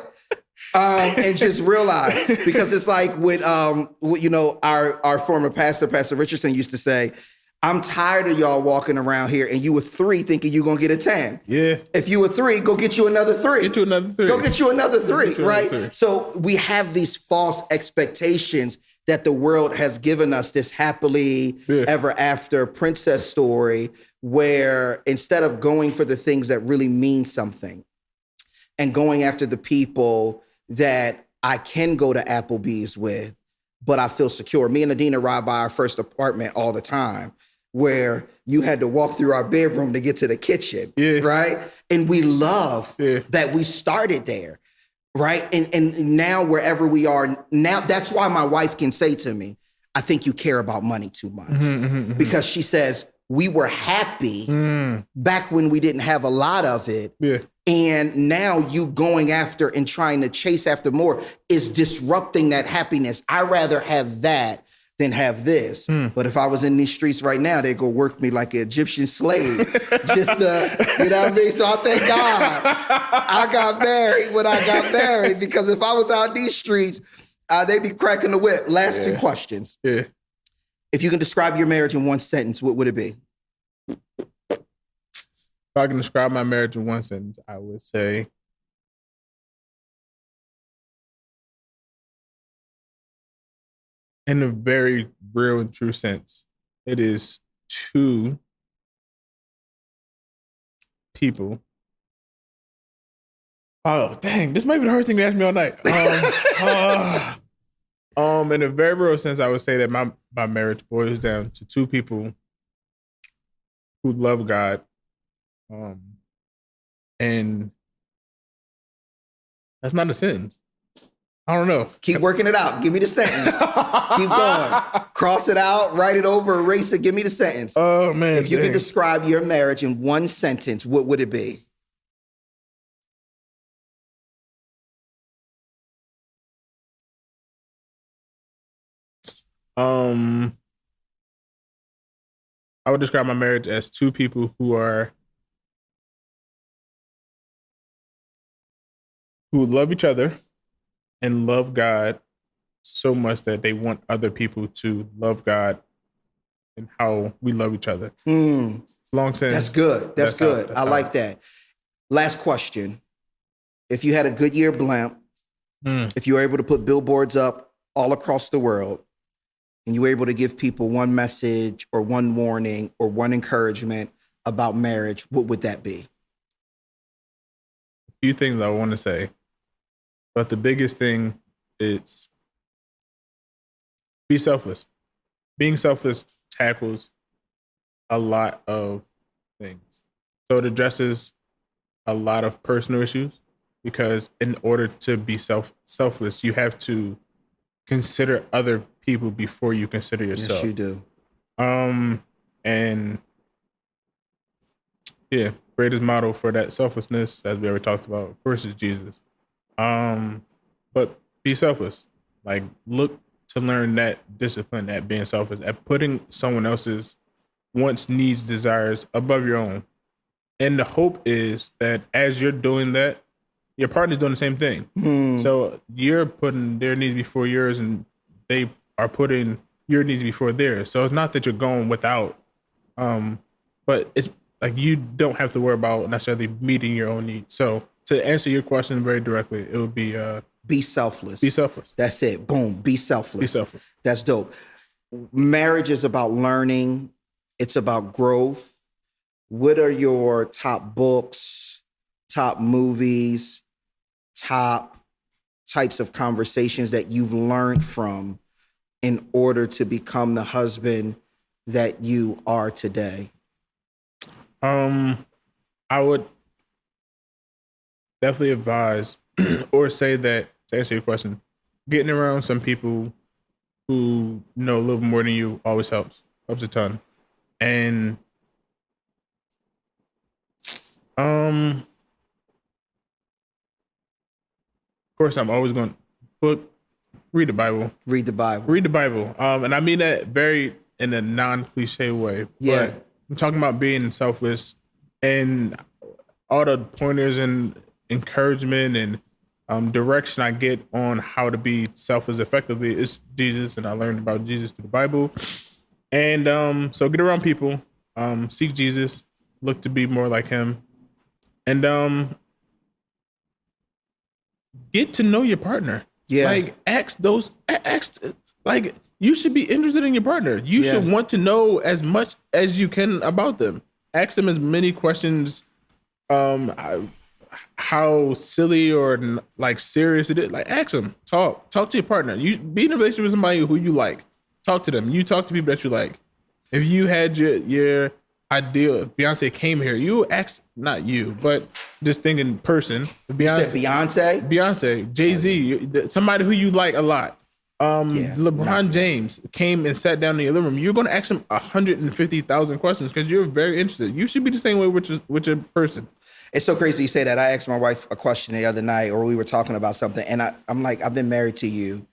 and just realize, because it's like with our former pastor, Pastor Richardson, used to say, I'm tired of y'all walking around here and you were 3 thinking you're going to get a 10. Yeah. If you were 3, go get you another 3. Get you another 3. Go get you another 3, right? Another 3. So we have these false expectations that the world has given us, this happily ever after princess story, where instead of going for the things that really mean something and going after the people that I can go to Applebee's with, but I feel secure. Me and Adina ride by our first apartment all the time, where you had to walk through our bedroom to get to the kitchen, right? And we love that we started there, right? And now wherever we are, now that's why my wife can say to me, I think you care about money too much. Because she says, we were happy back when we didn't have a lot of it. And now you going after and trying to chase after more is disrupting that happiness. I'd rather have that than have this. But if I was in these streets right now, they'd go work me like an Egyptian slave. Just to, you know what I mean? So I thank God I got married when I got married, because if I was out these streets, they'd be cracking the whip. Last 2 questions. Yeah. If you can describe your marriage in one sentence, what would it be? If I can describe my marriage in one sentence, I would say in a very real and true sense, it is 2 people. Oh, dang, this might be the hardest thing to ask me all night. In a very real sense, I would say that my marriage boils down to 2 people who love God. And that's not a sentence. I don't know. Keep working it out. Give me the sentence. Keep going. Cross it out, write it over, erase it. Give me the sentence. Oh, man. If you could describe your marriage in one sentence, what would it be? I would describe my marriage as 2 people who love each other and love God so much that they want other people to love God and how we love each other. Long since That's good. That's good. I like that. Last question. If you had a Goodyear blimp, if you were able to put billboards up all across the world, and you were able to give people one message or one warning or one encouragement about marriage, what would that be? A few things I want to say, but the biggest thing is be selfless. Being selfless tackles a lot of things. So it addresses a lot of personal issues, because in order to be selfless, you have to consider other people before you consider yourself. Yes, you do. And yeah, greatest model for that selflessness, as we already talked about, of course, is Jesus. But be selfless. Like, look to learn that discipline at being selfless, at putting someone else's wants, needs, desires above your own. And the hope is that as you're doing that, your partner's doing the same thing. So you're putting their needs before yours, and they are putting your needs before theirs. So it's not that you're going without, but it's like you don't have to worry about necessarily meeting your own needs. So to answer your question very directly, it would be be selfless. Be selfless. That's it. Boom. Be selfless. Be selfless. That's dope. Marriage is about learning. It's about growth. What are your top books, top movies, top types of conversations that you've learned from in order to become the husband that you are today? I would definitely advise or say that, to answer your question, getting around some people who know a little more than you always helps a ton. And of course, I'm always going to read the Bible. Read the Bible. Read the Bible. And I mean that very in a non-cliche way. Yeah. But I'm talking about being selfless, and all the pointers and encouragement and direction I get on how to be selfless effectively is Jesus, and I learned about Jesus through the Bible. And so get around people, seek Jesus, look to be more like him, and get to know your partner. Yeah. Like like you should be interested in your partner. You should want to know as much as you can about them. Ask them as many questions. How silly or like serious it is. Like, ask them. Talk to your partner. You be in a relationship with somebody who you like. Talk to them. You talk to people that you like. If you had your ideal, if Beyonce came here, you ask, not you, but just thinking person. Beyonce, Jay-Z, somebody who you like a lot. LeBron James came and sat down in your living room. You're going to ask him 150,000 questions because you're very interested. You should be the same way with your person. It's so crazy you say that. I asked my wife a question the other night, or we were talking about something, and I'm like, I've been married to you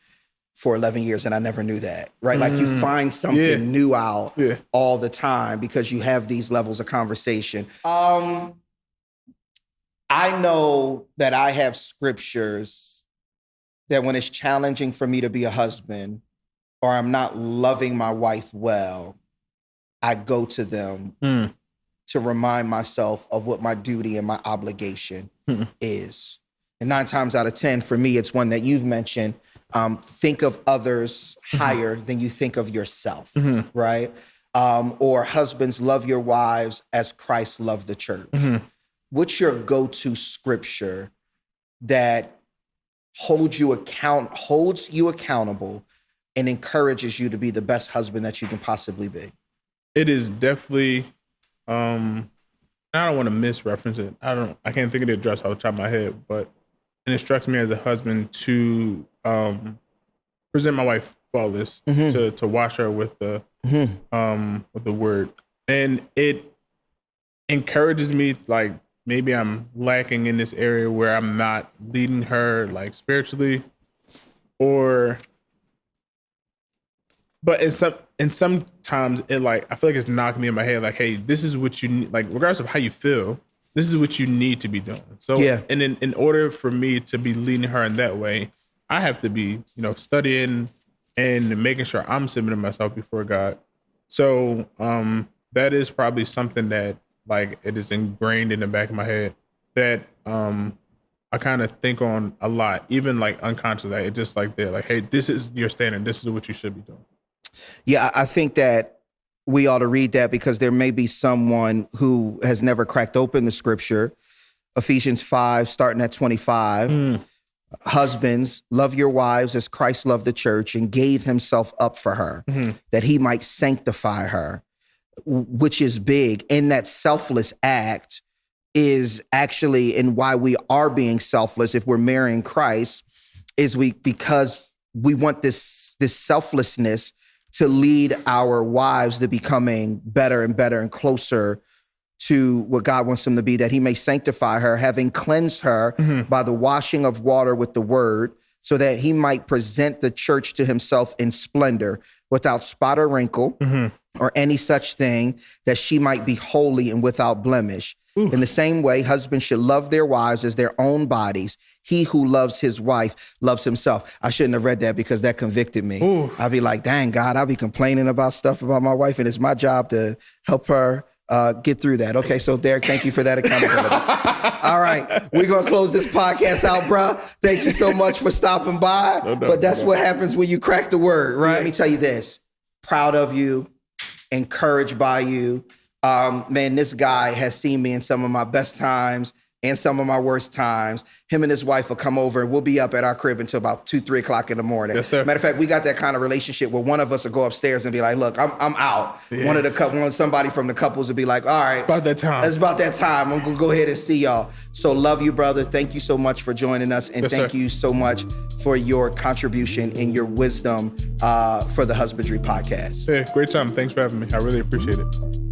for 11 years and I never knew that, right? Like, you find something new out all the time because you have these levels of conversation. I know that I have scriptures that when it's challenging for me to be a husband, or I'm not loving my wife well, I go to them to remind myself of what my duty and my obligation is. And 9 times out of 10, for me, it's one that you've mentioned. Think of others higher than you think of yourself, right? Or husbands, love your wives as Christ loved the church. What's your go-to scripture that holds you accountable and encourages you to be the best husband that you can possibly be? It is definitely, I don't want to misreference it. I can't think of the address off the top of my head, but it instructs me as a husband to present my wife faultless, to wash her with the word. And it encourages me, like, maybe I'm lacking in this area where I'm not leading her like spiritually, but in some times it, like, I feel like it's knocking me in my head, like, hey, this is what you need, like, regardless of how you feel, this is what you need to be doing. So, and in order for me to be leading her in that way, I have to be, studying and making sure I'm submitting myself before God. So that is probably something that like it is ingrained in the back of my head that I kind of think on a lot, even like unconsciously. Like, it's just like they're like, hey, this is your standard. This is what you should be doing. Yeah, I think that we ought to read that because there may be someone who has never cracked open the scripture. Ephesians 5, starting at 25. Husbands, love your wives as Christ loved the church and gave himself up for her, that he might sanctify her, which is big. In that selfless act is actually, and why we are being selfless if we're marrying Christ, is because we want this selflessness to lead our wives to becoming better and better and closer to what God wants them to be, that he may sanctify her, having cleansed her by the washing of water with the word, so that he might present the church to himself in splendor, without spot or wrinkle or any such thing, that she might be holy and without blemish. In the same way, husbands should love their wives as their own bodies. He who loves his wife loves himself. I shouldn't have read that because that convicted me. I'd be like, dang, God, I'll be complaining about stuff about my wife, and it's my job to help her get through that. Okay, so Derrick, thank you for that accountability. All right, we're going to close this podcast out, bruh. Thank you so much for stopping by. But that's what happens when you crack the word, right? Let me tell you this. Proud of you, encouraged by you. Man, this guy has seen me in some of my best times and some of my worst times. Him and his wife will come over and we'll be up at our crib until about 2-3 o'clock in the morning. Yes, sir. Matter of fact, we got that kind of relationship where one of us will go upstairs and be like, look, I'm out. Yes. Somebody from the couples will be like, all right. About that time. It's about that time. I'm going to go ahead and see y'all. So love you, brother. Thank you so much for joining us. And thank you so much for your contribution and your wisdom for the Husbandry Podcast. Hey, great time. Thanks for having me. I really appreciate it.